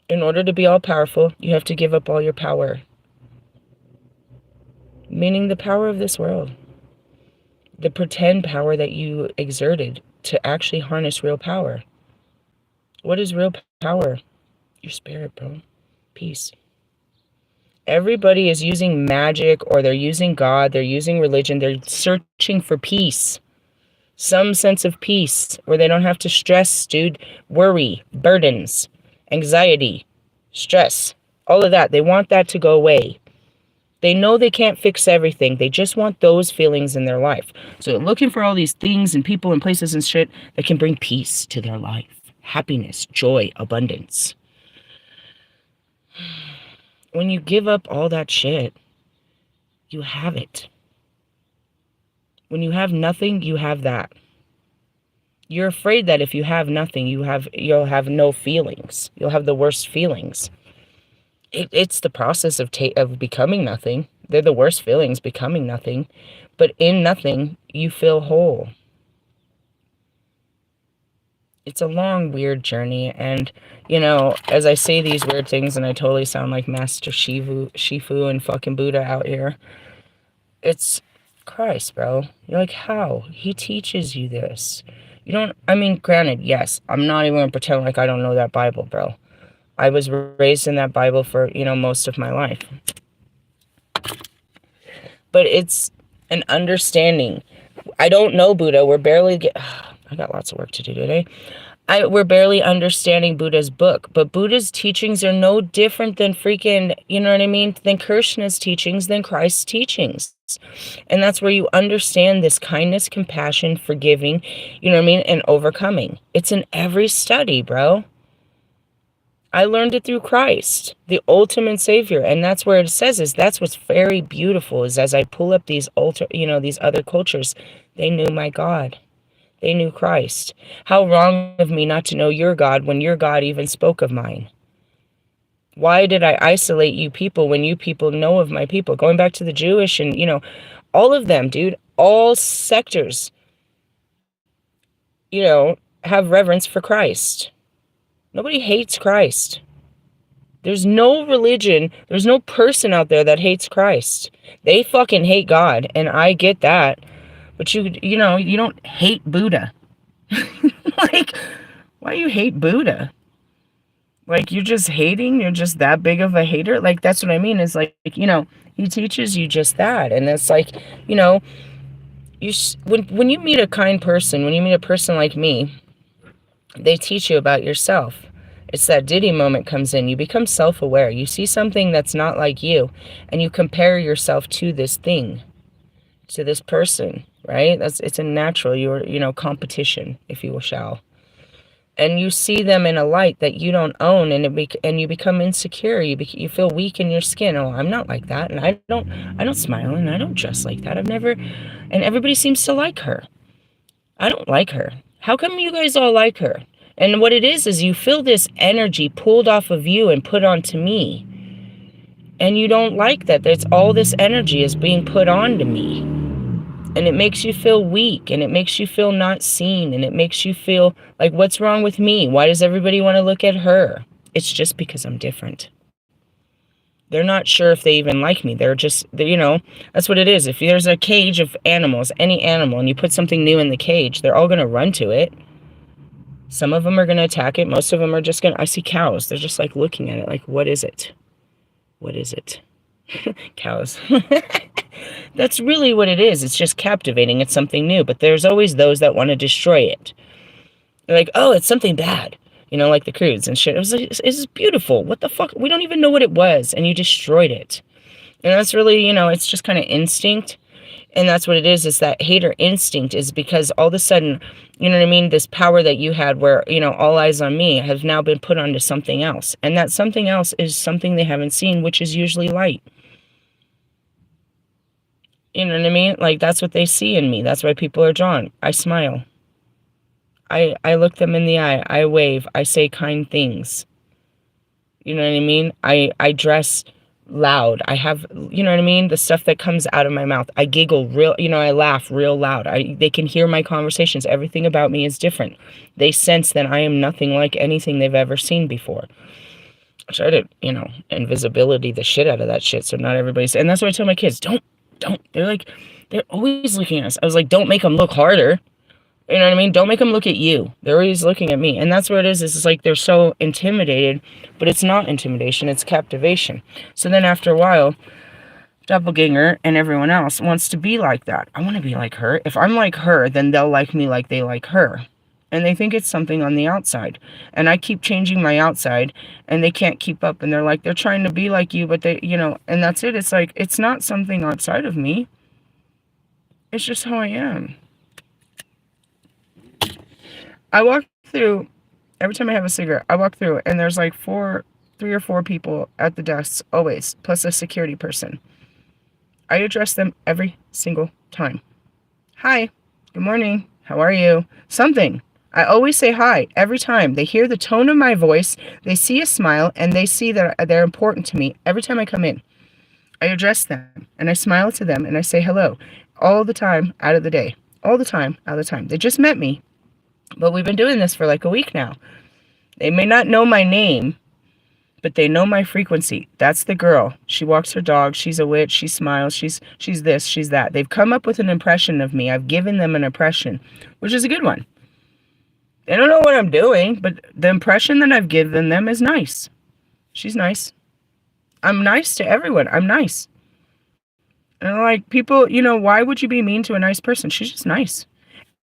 In order to be all powerful, you have to give up all your power. Meaning the power of this world. The pretend power that you exerted to actually harness real power. What is real power? Your spirit, bro. Peace. Everybody is using magic, or they're using God, they're using religion, they're searching for peace. Some sense of peace where they don't have to stress, dude. Worry, burdens, anxiety, stress, all of that. They want that to go away. They know they can't fix everything. They just want those feelings in their life. So they're looking for all these things and people and places and shit that can bring peace to their life. Happiness, joy, abundance. When you give up all that shit, you have it. When you have nothing, you have that. You're afraid that if you have nothing, you'll have no feelings. You'll have the worst feelings. It's the process of becoming nothing. They're the worst feelings, becoming nothing. But in nothing, you feel whole. It's a long, weird journey. And, you know, as I say these weird things, and I totally sound like Master Shifu and fucking Buddha out here, it's Christ, bro. You're like, how? He teaches you this. You don't, I mean, granted, yes, I'm not even going to pretend like I don't know that Bible, bro. I was raised in that Bible for, you know, most of my life. But it's an understanding. I don't know Buddha. We're barely I got lots of work to do today. We're barely understanding Buddha's book, but Buddha's teachings are no different than freaking, you know what I mean, than Krishna's teachings, than Christ's teachings. And that's where you understand this kindness, compassion, forgiving, you know what I mean, and overcoming. It's in every study, bro. I learned it through Christ, the ultimate savior. And that's where it says is that's what's very beautiful is as I pull up these these other cultures, they knew my God. They knew Christ. How wrong of me not to know your God when your God even spoke of mine. Why did I isolate you people when you people know of my people? Going back to the Jewish and, you know, all of them, dude, all sectors, you know, have reverence for Christ. Nobody hates Christ. There's no religion, there's no person out there that hates Christ. They fucking hate God, and I get that. But you know, you don't hate Buddha. Like, why do you hate Buddha? Like, you're just hating? You're just that big of a hater? Like, that's what I mean. Is like, you know, he teaches you just that. And it's like, you know, when you meet a kind person, when you meet a person like me, they teach you about yourself. It's that Diddy moment comes in. You become self-aware. You see something that's not like you, and you compare yourself to this thing, to this person, right? It's a natural, you know, competition, if you shall. And you see them in a light that you don't own, and you become insecure. You feel weak in your skin. Oh, I'm not like that, and I don't smile, and I don't dress like that. And everybody seems to like her. I don't like her. How come you guys all like her? And what it is you feel this energy pulled off of you and put onto me. And you don't like that. There's all this energy is being put onto me. And it makes you feel weak, and it makes you feel not seen, and it makes you feel like, what's wrong with me? Why does everybody want to look at her? It's just because I'm different. They're not sure if they even like me. They're you know, that's what it is. If there's a cage of animals, any animal, and you put something new in the cage, they're all going to run to it. Some of them are going to attack it. Most of them are just going to, I see cows. They're just like looking at it like, what is it? What is it? Cows. That's really what it is. It's just captivating. It's something new. But there's always those that want to destroy it. They're like, oh, it's something bad. You know, like the crudes and shit. It was like, it's beautiful. What the fuck? We don't even know what it was. And you destroyed it. And that's really, you know, it's just kind of instinct. And that's what it is that hater instinct is because all of a sudden, you know what I mean, this power that you had where, you know, all eyes on me have now been put onto something else. And that something else is something they haven't seen, which is usually light. You know what I mean? Like, that's what they see in me. That's why people are drawn. I smile. I look them in the eye. I wave. I say kind things. You know what I mean? I dress loud. I have, you know what I mean? The stuff that comes out of my mouth. I giggle real, you know, I laugh real loud. They can hear my conversations. Everything about me is different. They sense that I am nothing like anything they've ever seen before. I try to, you know, invisibility the shit out of that shit. So not everybody's, and that's what I tell my kids. Don't. They're like, they're always looking at us. I was like, don't make them look harder. You know what I mean? Don't make them look at you. They're always looking at me. And that's what it is. It's like they're so intimidated, but it's not intimidation, it's captivation. So then after a while, doppelganger and everyone else wants to be like that. I want to be like her. If I'm like her, then they'll like me like they like her. And they think it's something on the outside. And I keep changing my outside and they can't keep up. And they're like, they're trying to be like you, but they, you know, and that's it. It's like, it's not something outside of me. It's just how I am. I walk through, every time I have a cigarette, I walk through and there's like 3 or 4 people at the desks always, plus a security person. I address them every single time. Hi, good morning, how are you? Something. I always say hi every time. They hear the tone of my voice, they see a smile, and they see that they're important to me every time I come in. I address them, and I smile to them, and I say hello all the time out of the day. All the time out of the time. They just met me, but we've been doing this for like a week now. They may not know my name, but they know my frequency. That's the girl. She walks her dog. She's a witch. She smiles. She's this. She's that. They've come up with an impression of me. I've given them an impression, which is a good one. They don't know what I'm doing, but the impression that I've given them is nice. She's nice. I'm nice to everyone. I'm nice. And like, people, you know, why would you be mean to a nice person? She's just nice.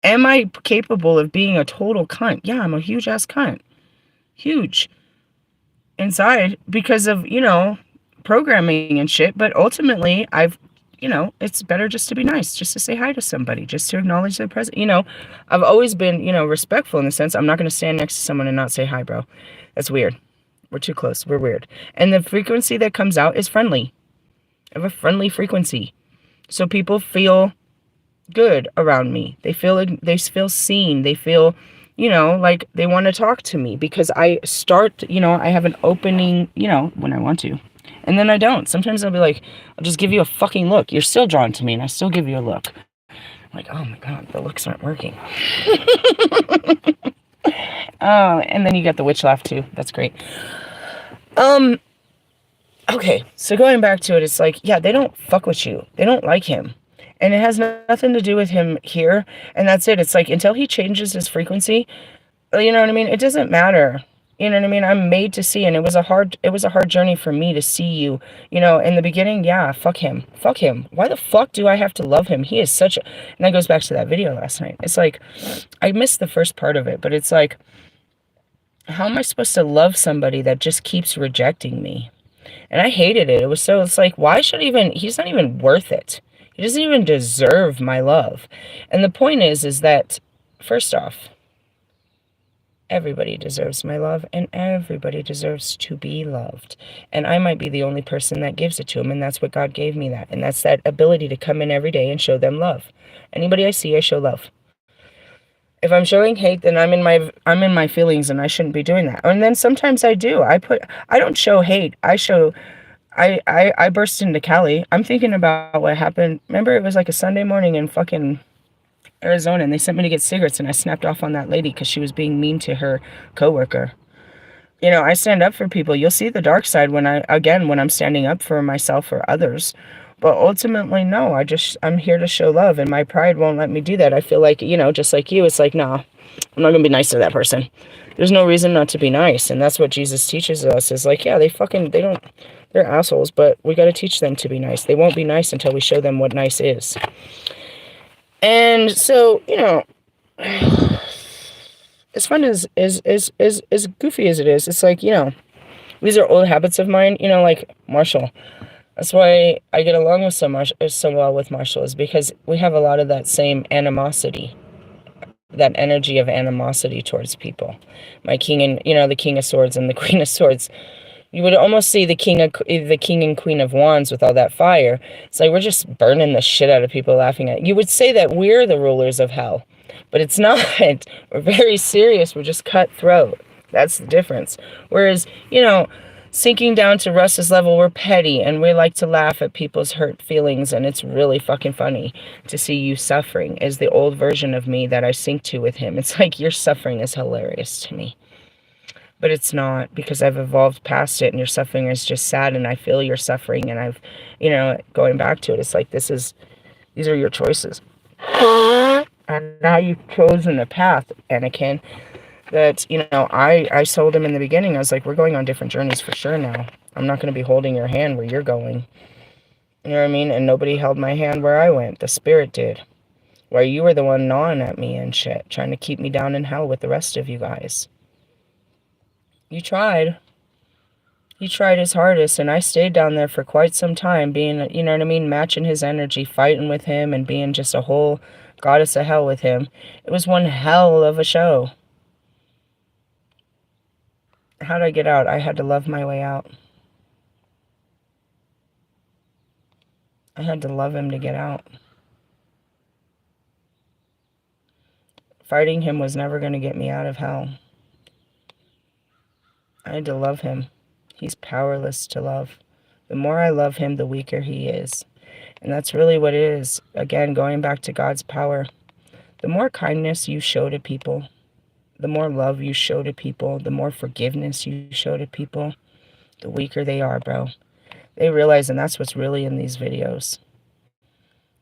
Am I capable of being a total cunt? Yeah, I'm a huge ass cunt. Huge. Inside because of, you know, programming and shit. But ultimately, you know, it's better just to be nice, just to say hi to somebody, just to acknowledge their presence. You know, I've always been, you know, respectful in the sense I'm not going to stand next to someone and not say hi, bro. That's weird. We're too close. We're weird. And the frequency that comes out is friendly. I have a friendly frequency. So people feel good around me. They feel seen. They feel, you know, like they want to talk to me because I start, you know, I have an opening, you know, when I want to. And then I don't. Sometimes I'll be like, I'll just give you a fucking look. You're still drawn to me and I still give you a look. I'm like, oh my God, the looks aren't working. Oh, and then you get the witch laugh too. That's great. Okay, so going back to it, it's like, yeah, they don't fuck with you. They don't like him. And it has nothing to do with him here. And that's it. It's like, until he changes his frequency, you know what I mean? It doesn't matter. You know what I mean? I'm made to see, and it was a hard journey for me to see you. You know, in the beginning, yeah, fuck him. Fuck him. Why the fuck do I have to love him? He is such a... And that goes back to that video last night. It's like, I missed the first part of it, but it's like, how am I supposed to love somebody that just keeps rejecting me? And I hated it. It's like, why should he's not even worth it. He doesn't even deserve my love. And the point is that, first off, everybody deserves my love, and everybody deserves to be loved. And I might be the only person that gives it to them, and that's what God gave me that. And that's that ability to come in every day and show them love. Anybody I see, I show love. If I'm showing hate, then I'm in my feelings, and I shouldn't be doing that. And then sometimes I do. I don't show hate. I burst into Cali. I'm thinking about what happened. Remember, it was like a Sunday morning in fucking Arizona, and they sent me to get cigarettes, and I snapped off on that lady because she was being mean to her coworker. You know, I stand up for people. You'll see the dark side when I'm standing up for myself or others. But ultimately, no, I'm here to show love, and my pride won't let me do that. I feel like, you know, just like you, it's like, nah, I'm not going to be nice to that person. There's no reason not to be nice, and that's what Jesus teaches us, is like, yeah, they're assholes, but we got to teach them to be nice. They won't be nice until we show them what nice is. And so, you know, as fun as goofy as it is, it's like, you know, these are old habits of mine, you know, like Marshall. That's why I get along with so well with Marshall, is because we have a lot of that same animosity, that energy of animosity towards people. My king and, you know, the King of Swords and the Queen of Swords, you would almost see the king and queen of wands with all that fire. It's like we're just burning the shit out of people, laughing at. You would say that we're the rulers of hell, but it's not. We're very serious. We're just cutthroat. That's the difference. Whereas, you know, sinking down to Russ's level, we're petty, and we like to laugh at people's hurt feelings, and it's really fucking funny to see you suffering. Is the old version of me that I sink to with him. It's like your suffering is hilarious to me. But it's not, because I've evolved past it, and your suffering is just sad, and I feel your suffering, and I've, you know, going back to it, it's like, these are your choices. And now you've chosen a path, Anakin, that, I told him in the beginning, I was like, we're going on different journeys for sure now. I'm not going to be holding your hand where you're going. You know what I mean? And nobody held my hand where I went. The Spirit did. Where you were the one gnawing at me and shit, trying to keep me down in hell with the rest of you guys. You tried. He tried his hardest, and I stayed down there for quite some time, being, you know what I mean, matching his energy, fighting with him, and being just a whole goddess of hell with him. It was one hell of a show. How'd I get out? I had to love my way out. I had to love him to get out. Fighting him was never going to get me out of hell. I had to love him. He's powerless to love. The more I love him, the weaker he is. And that's really what it is. Again, going back to God's power. The more kindness you show to people, the more love you show to people, the more forgiveness you show to people, the weaker they are, bro. They realize, and that's what's really in these videos.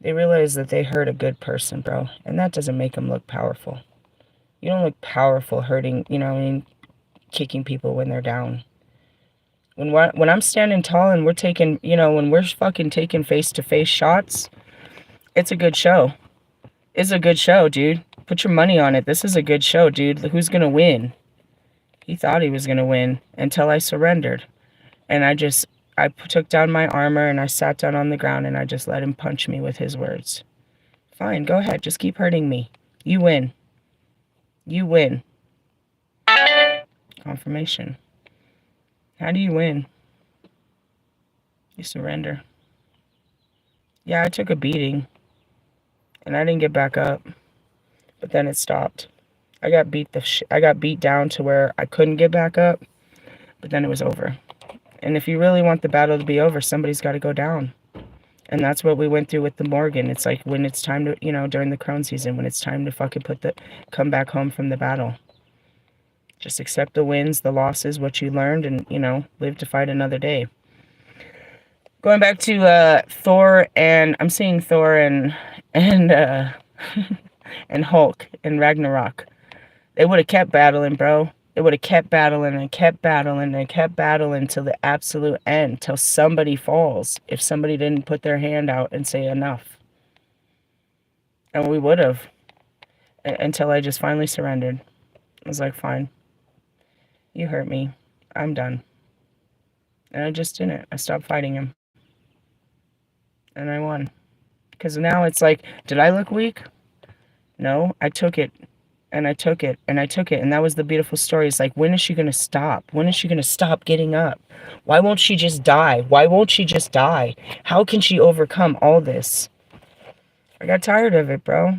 They realize that they hurt a good person, bro. And that doesn't make them look powerful. You don't look powerful hurting, kicking people when they're down. When I'm standing tall and we're taking, when we're fucking taking face-to-face shots, it's a good show. It's a good show, dude. Put your money on it. This is a good show, dude. Who's gonna win? He thought he was gonna win until I surrendered. And I took down my armor and I sat down on the ground and I just let him punch me with his words. Fine, go ahead. Just keep hurting me. You win. You win. Confirmation. How do you win? You surrender. Yeah, I took a beating. And I didn't get back up. But then it stopped. I got beat down to where I couldn't get back up. But then it was over. And if you really want the battle to be over, somebody's got to go down. And that's what we went through with the Morgan. It's like when it's time to, during the crone season, when it's time to fucking come back home from the battle. Just accept the wins, the losses, what you learned, and, live to fight another day. Going back to Thor, and I'm seeing Thor and and Hulk and Ragnarok. They would have kept battling, bro. They would have kept battling and kept battling and kept battling till the absolute end, till somebody falls, if somebody didn't put their hand out and say enough. And we would have, until I just finally surrendered. I was like, fine. You hurt me. I'm done. And I just didn't. I stopped fighting him. And I won. Because now it's like, did I look weak? No, I took it. And I took it. And I took it. And that was the beautiful story. It's like, when is she going to stop? When is she going to stop getting up? Why won't she just die? Why won't she just die? How can she overcome all this? I got tired of it, bro.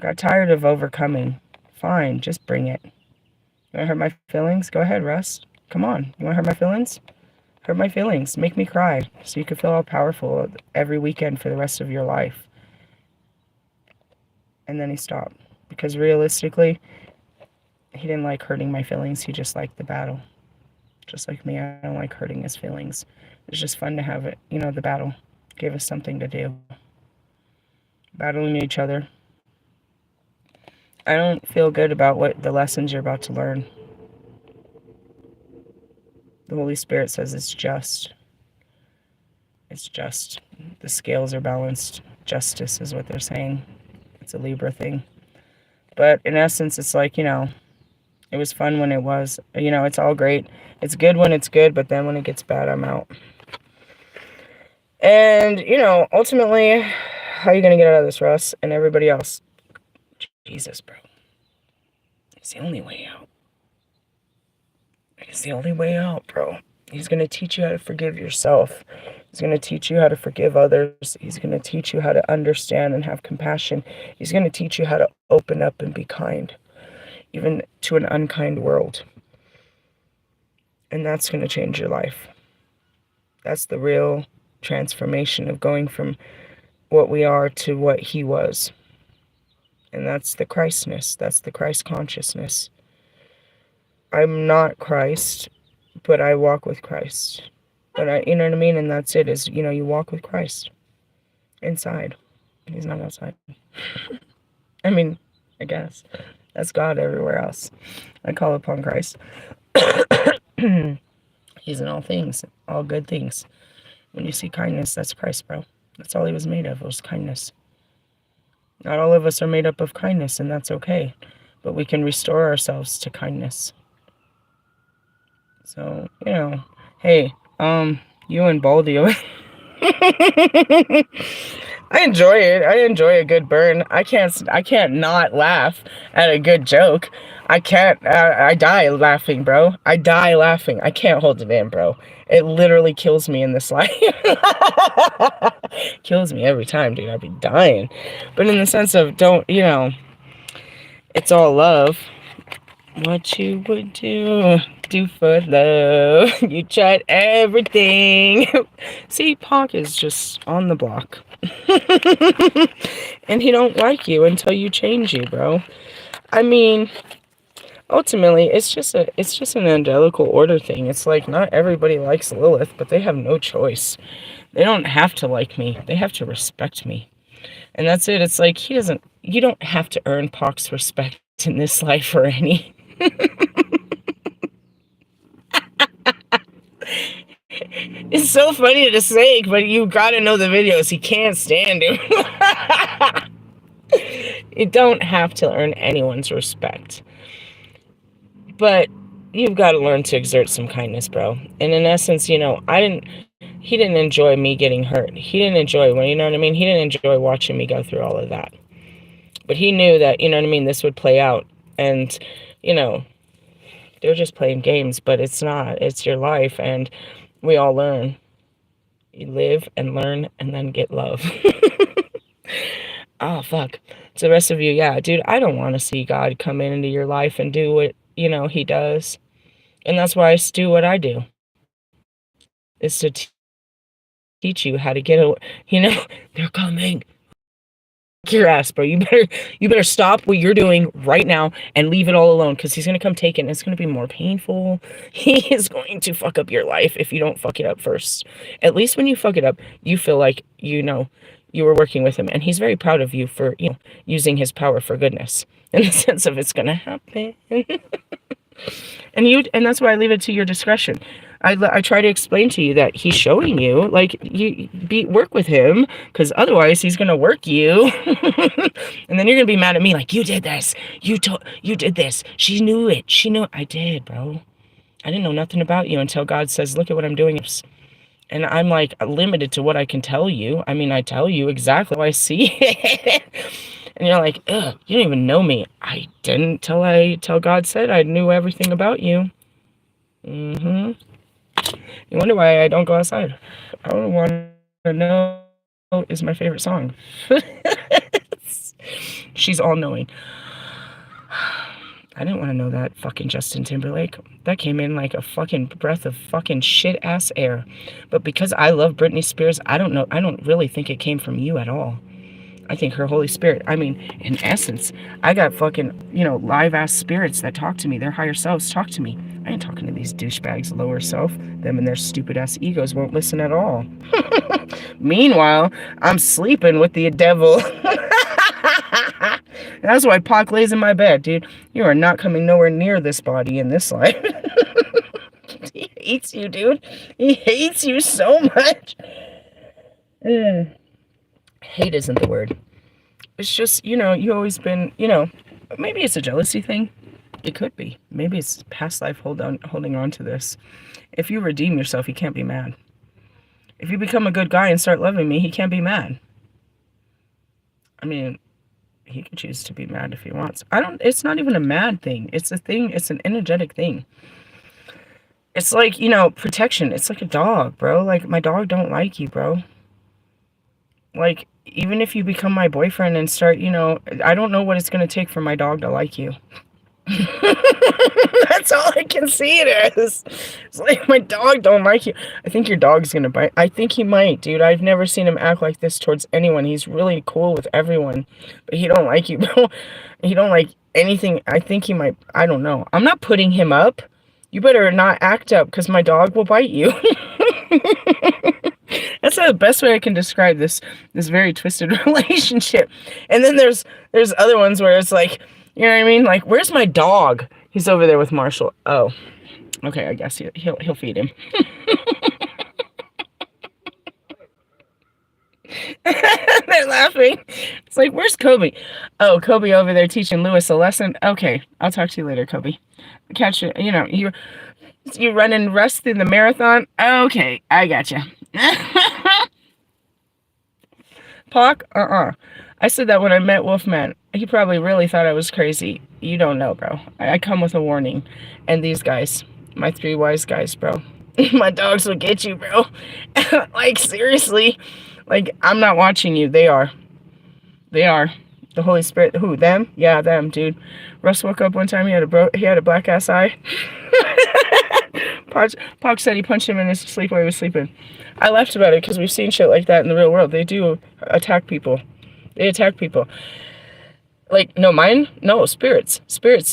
Got tired of overcoming. Fine, just bring it. You want to hurt my feelings? Go ahead, Russ. Come on. You want to hurt my feelings? Hurt my feelings. Make me cry so you can feel all powerful every weekend for the rest of your life. And then he stopped. Because realistically, he didn't like hurting my feelings. He just liked the battle. Just like me, I don't like hurting his feelings. It's just fun to have it. The battle gave us something to do. Battling each other. I don't feel good about what the lessons you're about to learn. The Holy Spirit says it's just. It's just. The scales are balanced. Justice is what they're saying. It's a Libra thing. But in essence, it's like, it was fun when it was. It's all great. It's good when it's good, but then when it gets bad, I'm out. And, ultimately, how are you going to get out of this, Russ, and everybody else? Jesus, bro. It's the only way out. It's the only way out, bro. He's going to teach you how to forgive yourself. He's going to teach you how to forgive others. He's going to teach you how to understand and have compassion. He's going to teach you how to open up and be kind, even to an unkind world. And that's going to change your life. That's the real transformation of going from what we are to what he was. And that's the Christness. That's the Christ consciousness. I'm not Christ, but I walk with Christ. But you know what I mean? And that's it, is, you walk with Christ inside. He's not outside. I mean, I guess. That's God everywhere else. I call upon Christ. He's in all things, all good things. When you see kindness, that's Christ, bro. That's all he was made of, was kindness. Not all of us are made up of kindness, and that's okay. But we can restore ourselves to kindness. So, hey, you and Baldy. I enjoy it. I enjoy a good burn. I can't not laugh at a good joke. I can't. I die laughing, bro. I die laughing. I can't hold it in, bro. It literally kills me in this life. Kills me every time, dude. I'd be dying. But in the sense of, it's all love. What you would do for love. You tried everything. See, Pac is just on the block. And he don't like you until you change you, bro. I mean, ultimately, it's just an angelical order thing. It's like, not everybody likes Lilith, but they have no choice. They don't have to like me. They have to respect me. And that's it. It's like, you don't have to earn Pac's respect in this life or any. It's so funny to say, but you gotta know the videos. He can't stand him. You don't have to earn anyone's respect. But you've got to learn to exert some kindness, bro. And in essence, he didn't enjoy me getting hurt. He didn't enjoy, you know what I mean? He didn't enjoy watching me go through all of that. But he knew that, you know what I mean, this would play out. And, they're just playing games, but it's not. It's your life, and we all learn. You live and learn and then get love. Oh, fuck. To the rest of you, yeah, dude, I don't want to see God come into your life and do what, he does. And that's why I do what I do. Is to teach you how to get away. They're coming. Your ass, bro. You better stop what you're doing right now and leave it all alone, because he's gonna come take it and it's gonna be more painful. He is going to fuck up your life if you don't fuck it up first. At least when you fuck it up, you feel like you were working with him, and he's very proud of you for using his power for goodness, in the sense of it's gonna happen. And that's why I leave it to your discretion. I try to explain to you that he's showing you, like, work with him, because otherwise he's gonna work you. And then you're gonna be mad at me, like, you did this, you did this, she knew it, I did, bro. I didn't know nothing about you until God says, look at what I'm doing. And I'm like limited to what I can tell you. I mean, I tell you exactly how I see it. And you're like, ugh, you don't even know me. I didn't till God said I knew everything about you. You wonder why I don't go outside. I don't want to know is my favorite song. She's all-knowing. I didn't want to know that fucking Justin Timberlake. That came in like a fucking breath of fucking shit-ass air. But because I love Britney Spears, I don't really think it came from you at all. I think her Holy Spirit, I mean, in essence, I got fucking, live-ass spirits that talk to me. Their higher selves talk to me. I ain't talking to these douchebags lower self. Them and their stupid-ass egos won't listen at all. Meanwhile, I'm sleeping with the devil. That's why Pac lays in my bed, dude. You are not coming nowhere near this body in this life. He hates you, dude. He hates you so much. Hate isn't the word. It's just, you always been, maybe it's a jealousy thing. It could be. Maybe it's past life holding on to this. If you redeem yourself, he can't be mad. If you become a good guy and start loving me, he can't be mad. I mean, he can choose to be mad if he wants. It's not even a mad thing. It's a thing. It's an energetic thing. It's like, protection. It's like a dog, bro. Like, my dog don't like you, bro. Like, even if you become my boyfriend and start, I don't know what it's going to take for my dog to like you. That's all I can see it as. It's like, my dog don't like you. I think your dog's going to bite. I think he might, dude. I've never seen him act like this towards anyone. He's really cool with everyone. But he don't like you, bro. He don't like anything. I think he might. I don't know. I'm not putting him up. You better not act up, because my dog will bite you. That's the best way I can describe this very twisted relationship. And then there's other ones where it's like, you know what I mean? Like, where's my dog? He's over there with Marshall. Oh, okay. I guess he'll feed him. They're laughing. It's like, where's Kobe? Oh, Kobe over there teaching Lewis a lesson. Okay, I'll talk to you later, Kobe. Catch it. You know, you running rest in the marathon. Okay, I gotcha. Pac? I said that when I met Wolfman. He probably really thought I was crazy. You don't know, bro. I come with a warning. And these guys, my 3 wise guys, bro. My dogs will get you, bro. Like, seriously. Like, I'm not watching you. They are. They are. The Holy Spirit. Who? Them? Yeah, them, dude. Russ woke up one time. He had a black ass eye. Pac said he punched him in his sleep while he was sleeping. I laughed about it because we've seen shit like that in the real world. They do attack people. They attack people. Like, no, spirits,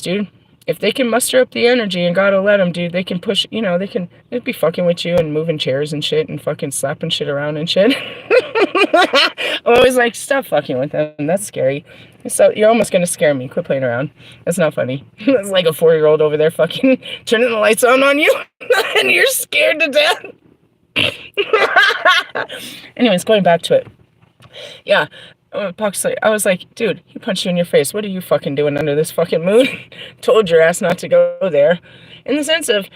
dude. If they can muster up the energy and God will let them, dude, they can push, they'd be fucking with you and moving chairs and shit and fucking slapping shit around and shit. I'm always like, stop fucking with them. That's scary. So you're almost going to scare me. Quit playing around. That's not funny. It's like a 4-year-old over there fucking turning the lights on you and you're scared to death. Anyways, going back to it. Yeah. I was like, dude, he punched you in your face. What are you fucking doing under this fucking moon? Told your ass not to go there. In the sense of,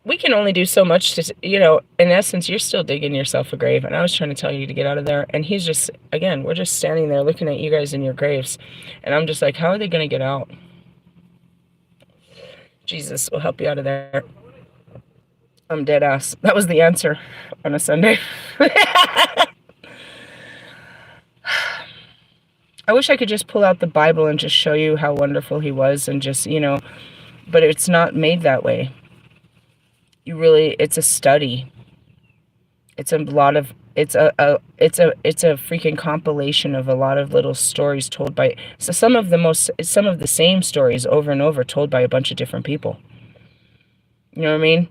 we can only do so much to, in essence, you're still digging yourself a grave. And I was trying to tell you to get out of there. And he's just, again, we're just standing there looking at you guys in your graves. And I'm just like, how are they going to get out? Jesus will help you out of there. I'm dead ass. That was the answer on a Sunday. I wish I could just pull out the Bible and just show you how wonderful he was and just, but it's not made that way. It's a study. It's a lot of, it's a freaking compilation of a lot of little stories told by, some of the same stories over and over told by a bunch of different people. You know what I mean?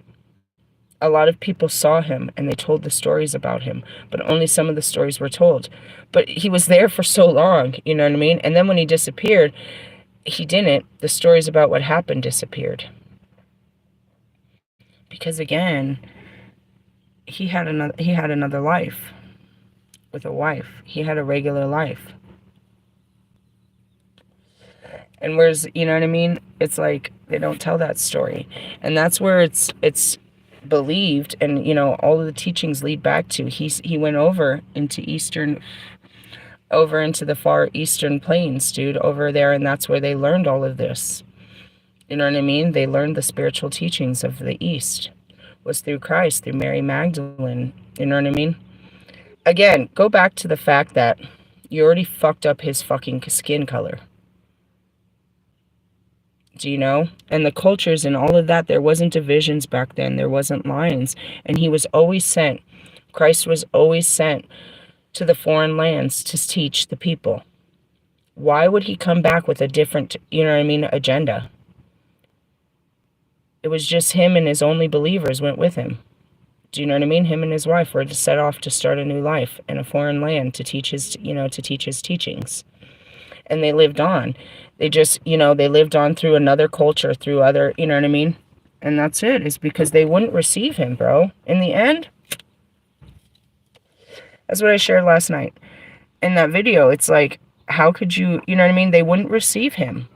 A lot of people saw him and they told the stories about him, but only some of the stories were told. But he was there for so long, you know what I mean? And then when he disappeared, the stories about what happened disappeared. Because again, he had another life with a wife. He had a regular life. And whereas, you know what I mean? It's like they don't tell that story. And that's where it's believed, and all of the teachings lead back to he went over into the far eastern plains, dude, over there, and that's where they learned all of this. You know what I mean? They learned the spiritual teachings of the East was through Christ, through Mary Magdalene. You know what I mean? Again, go back to the fact that you already fucked up his fucking skin color. Do you know? And the cultures and all of that, there wasn't divisions back then. There wasn't lines. And he was always sent. Christ was always sent to the foreign lands to teach the people. Why would he come back with a different, agenda? It was just him and his only believers went with him. Do you know what I mean? Him and his wife were to set off to start a new life in a foreign land to teach his teachings. And they lived on. They just, they lived on through another culture, through other, you know what I mean? And that's it. It's because they wouldn't receive him, bro. In the end, that's what I shared last night. In that video, it's like, how could you, you know what I mean? They wouldn't receive him.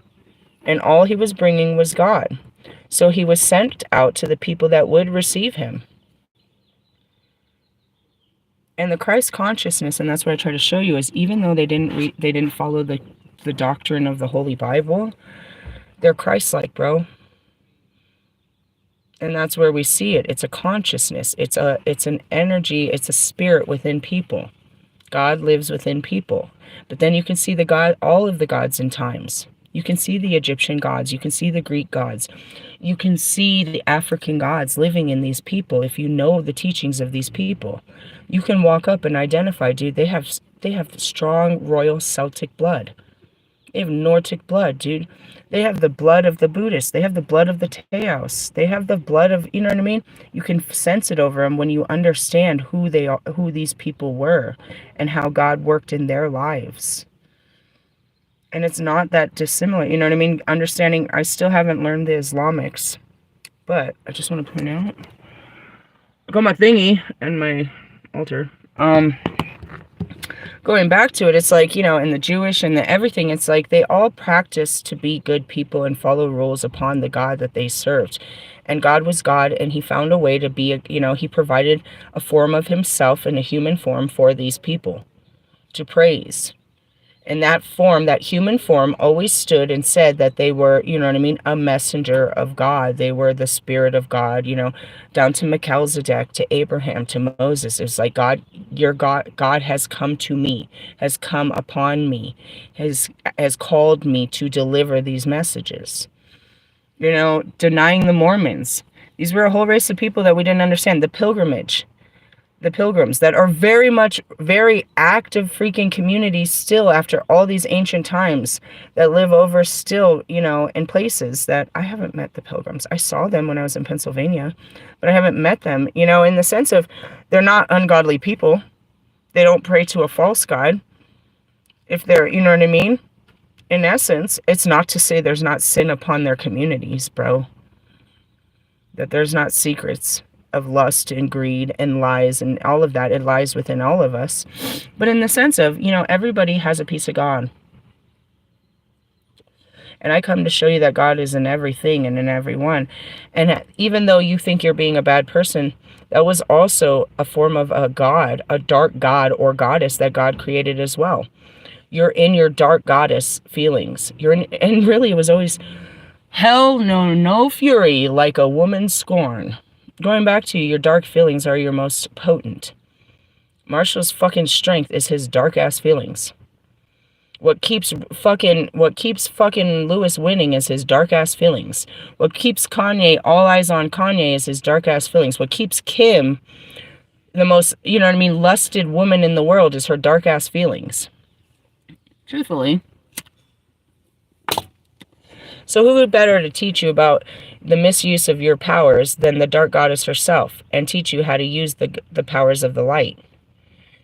And all he was bringing was God. So he was sent out to the people that would receive him. And the Christ consciousness, and that's what I try to show you, is even though they didn't follow the doctrine of the Holy Bible, they're Christ-like, bro. And that's where we see it. It's a consciousness. It's an energy. It's a spirit within people. God lives within people. But then you can see all of the gods in times. You can see the Egyptian gods. You can see the Greek gods. You can see the African gods living in these people. If you know the teachings of these people, you can walk up and identify, dude, they have strong royal Celtic blood. They have Nordic blood, dude. They have the blood of the Buddhists. They have the blood of the Taos. They have the blood of, you know what I mean? You can sense it over them when you understand who they are, who these people were, and how God worked in their lives. And it's not that dissimilar, you know what I mean? Understanding, I still haven't learned the Islamics, but I just want to point out, I got my thingy and my altar. Going back to it, it's like, you know, in the Jewish and the everything, it's like they all practiced to be good people and follow rules upon the God that they served. And God was God, and he found a way to be, you know, he provided a form of himself in a human form for these people to praise. And that form, that human form, always stood and said that they were, you know what I mean, a messenger of God. They were the spirit of God, you know, down to Melchizedek, to Abraham, to Moses. It's like, God, your God has come to me, has come upon me, has called me to deliver these messages. You know, denying the Mormons. These were a whole race of people that we didn't understand. The pilgrimage. The pilgrims that are very active freaking communities still after all these ancient times, that live over still, you know, in places that I haven't met the pilgrims. I saw them when I was in Pennsylvania, but I haven't met them, you know, in the sense of they're not ungodly people. They don't pray to a false god. If they're, you know what I mean? In essence, it's not to say there's not sin upon their communities, bro. That there's not secrets of lust and greed and lies and all of that. It lies within all of us. But in the sense of, you know, everybody has a piece of God. And I come to show you that God is in everything and in everyone. And even though you think you're being a bad person, that was also a form of a god, a dark god or goddess that God created as well. You're in your dark goddess feelings. You're in, and really it was always, hell no fury like a woman's scorn. Going back to your dark feelings are your most potent. Marshall's fucking strength is his dark ass feelings. What keeps fucking Lewis winning is his dark ass feelings. What keeps Kanye, all eyes on Kanye, is his dark ass feelings. What keeps Kim the most, you know what I mean, lusted woman in the world is her dark ass feelings. Truthfully. So who would better to teach you about the misuse of your powers than the dark goddess herself, and teach you how to use the powers of the light?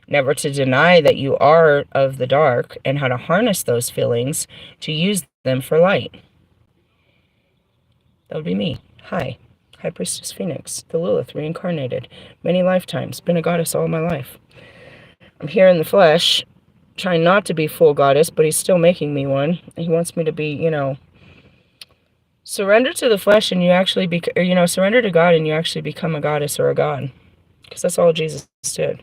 Never to deny that you are of the dark, and how to harness those feelings to use them for light. That would be me. Hi. High Priestess Phoenix, the Lilith reincarnated. Many lifetimes. Been a goddess all my life. I'm here in the flesh, trying not to be full goddess, but he's still making me one. He wants me to be, you know, surrender to the flesh and you actually surrender to God and you actually become a goddess or a god. Because that's all Jesus did.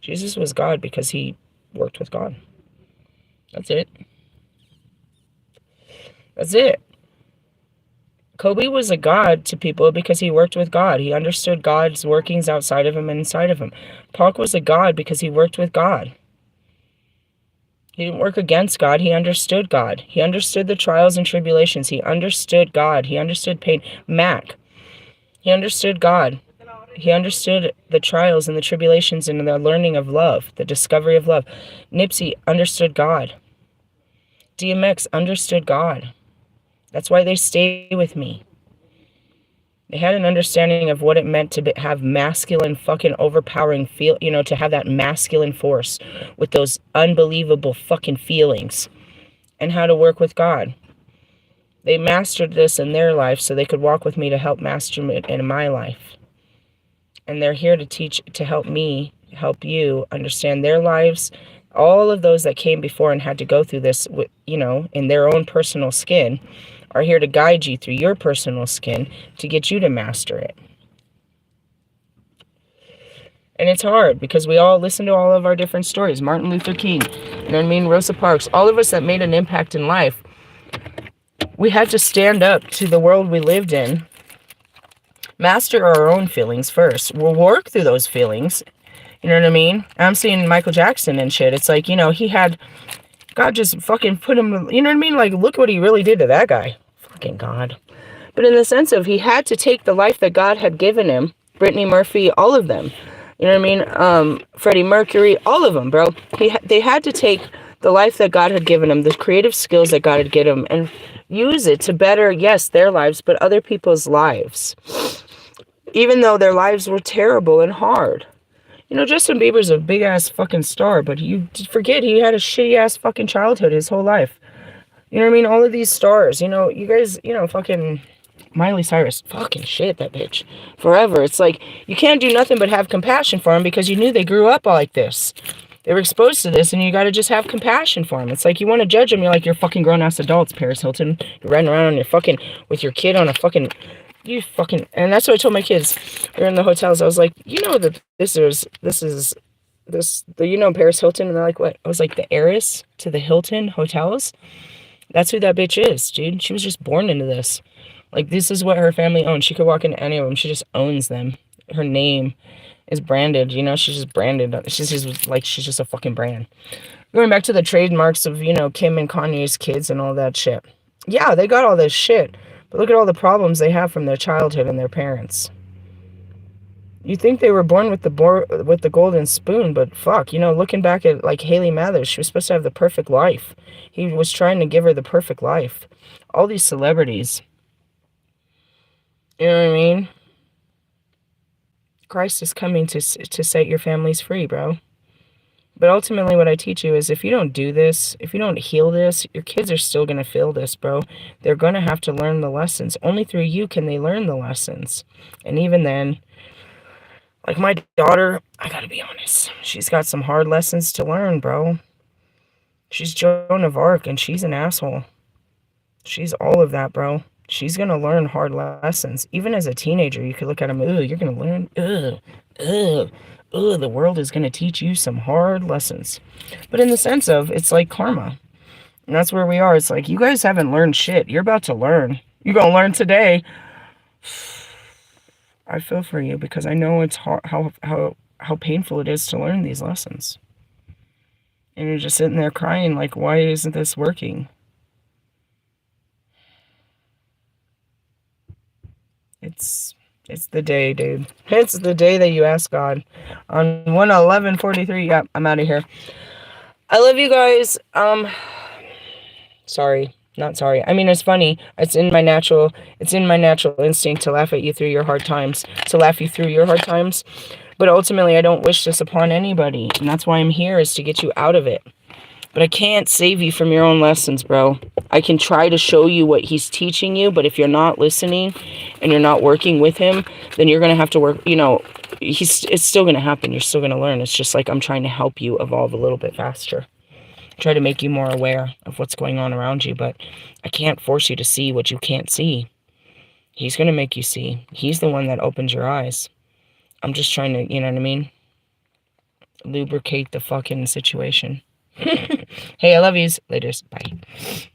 Jesus was God because he worked with God. That's it. That's it. Kobe was a god to people because he worked with God. He understood God's workings outside of him and inside of him. Pac was a god because he worked with God. He didn't work against God. He understood God. He understood the trials and tribulations. He understood God. He understood pain. Mac, he understood God. He understood the trials and the tribulations and the learning of love, the discovery of love. Nipsey understood God. DMX understood God. That's why they stay with me. They had an understanding of what it meant to have masculine fucking overpowering feel, you know, to have that masculine force with those unbelievable fucking feelings, and how to work with God. They mastered this in their life so they could walk with me to help master it in my life. And they're here to teach, to help me, help you understand their lives. All of those that came before and had to go through this, you know, in their own personal skin, are here to guide you through your personal skin to get you to master it. And it's hard because we all listen to all of our different stories. Martin Luther King, you know what I mean? Rosa Parks, all of us that made an impact in life. We had to stand up to the world we lived in, master our own feelings first. We'll work through those feelings. You know what I mean? I'm seeing Michael Jackson and shit. It's like, you know, he had, God just fucking put him, you know what I mean? Like, look what he really did to that guy. Fucking God. But in the sense of, he had to take the life that God had given him. Brittany Murphy, all of them. You know what I mean? Freddie Mercury, all of them, bro. They had to take the life that God had given them, the creative skills that God had given them, and use it to better, yes, their lives, but other people's lives. Even though their lives were terrible and hard. You know, Justin Bieber's a big-ass fucking star, but you forget he had a shitty-ass fucking childhood his whole life. You know what I mean? All of these stars, you know, you guys, you know, fucking Miley Cyrus, fucking shit, that bitch. Forever. It's like, you can't do nothing but have compassion for them because you knew they grew up like this. They were exposed to this, and you gotta just have compassion for them. It's like, you want to judge them, you're like, you're fucking grown-ass adults, Paris Hilton. You're riding around on your fucking, with your kid on a fucking, you fucking, and that's what I told my kids. We were in the hotels, I was like, you know that you know Paris Hilton? And they're like, what? I was like, the heiress to the Hilton hotels? That's who that bitch is, dude. She was just born into this. Like, this is what her family owns. She could walk into any of them. She just owns them. Her name is branded, you know? She's just branded. She's just a fucking brand. Going back to the trademarks of, you know, Kim and Kanye's kids and all that shit. Yeah, they got all this shit. But look at all the problems they have from their childhood and their parents. You think they were born with the golden spoon, but fuck, you know, looking back at, like, Haley Mathers, she was supposed to have the perfect life. He was trying to give her the perfect life. All these celebrities. You know what I mean? Christ is coming to set your families free, bro. But ultimately what I teach you is if you don't do this, if you don't heal this, your kids are still going to feel this, bro. They're going to have to learn the lessons. Only through you can they learn the lessons. And even then, like my daughter, I gotta be honest, she's got some hard lessons to learn, bro. She's Joan of Arc, and she's an asshole. She's all of that, bro. She's gonna learn hard lessons. Even as a teenager, you could look at them, ooh, you're gonna learn, the world is gonna teach you some hard lessons. But in the sense of, it's like karma. And that's where we are. It's like, you guys haven't learned shit. You're about to learn. You're gonna learn today. I feel for you because I know it's hard, how painful it is to learn these lessons. And you're just sitting there crying like, why isn't this working? It's the day, dude. It's the day that you ask God. On 1/11/43, yeah, I'm out of here. I love you guys. Sorry. Not sorry. I mean, it's funny. It's in my natural instinct to laugh at you through your hard times. But ultimately, I don't wish this upon anybody. And that's why I'm here, is to get you out of it. But I can't save you from your own lessons, bro. I can try to show you what he's teaching you, but if you're not listening and you're not working with him, then you're going to have to work, you know, it's still going to happen. You're still going to learn. It's just like I'm trying to help you evolve a little bit faster. Try to make you more aware of what's going on around you, but I can't force you to see what you can't see. He's going to make you see. He's the one that opens your eyes. I'm just trying to, you know what I mean? Lubricate the fucking situation. Hey, I love yous. Laters. Bye.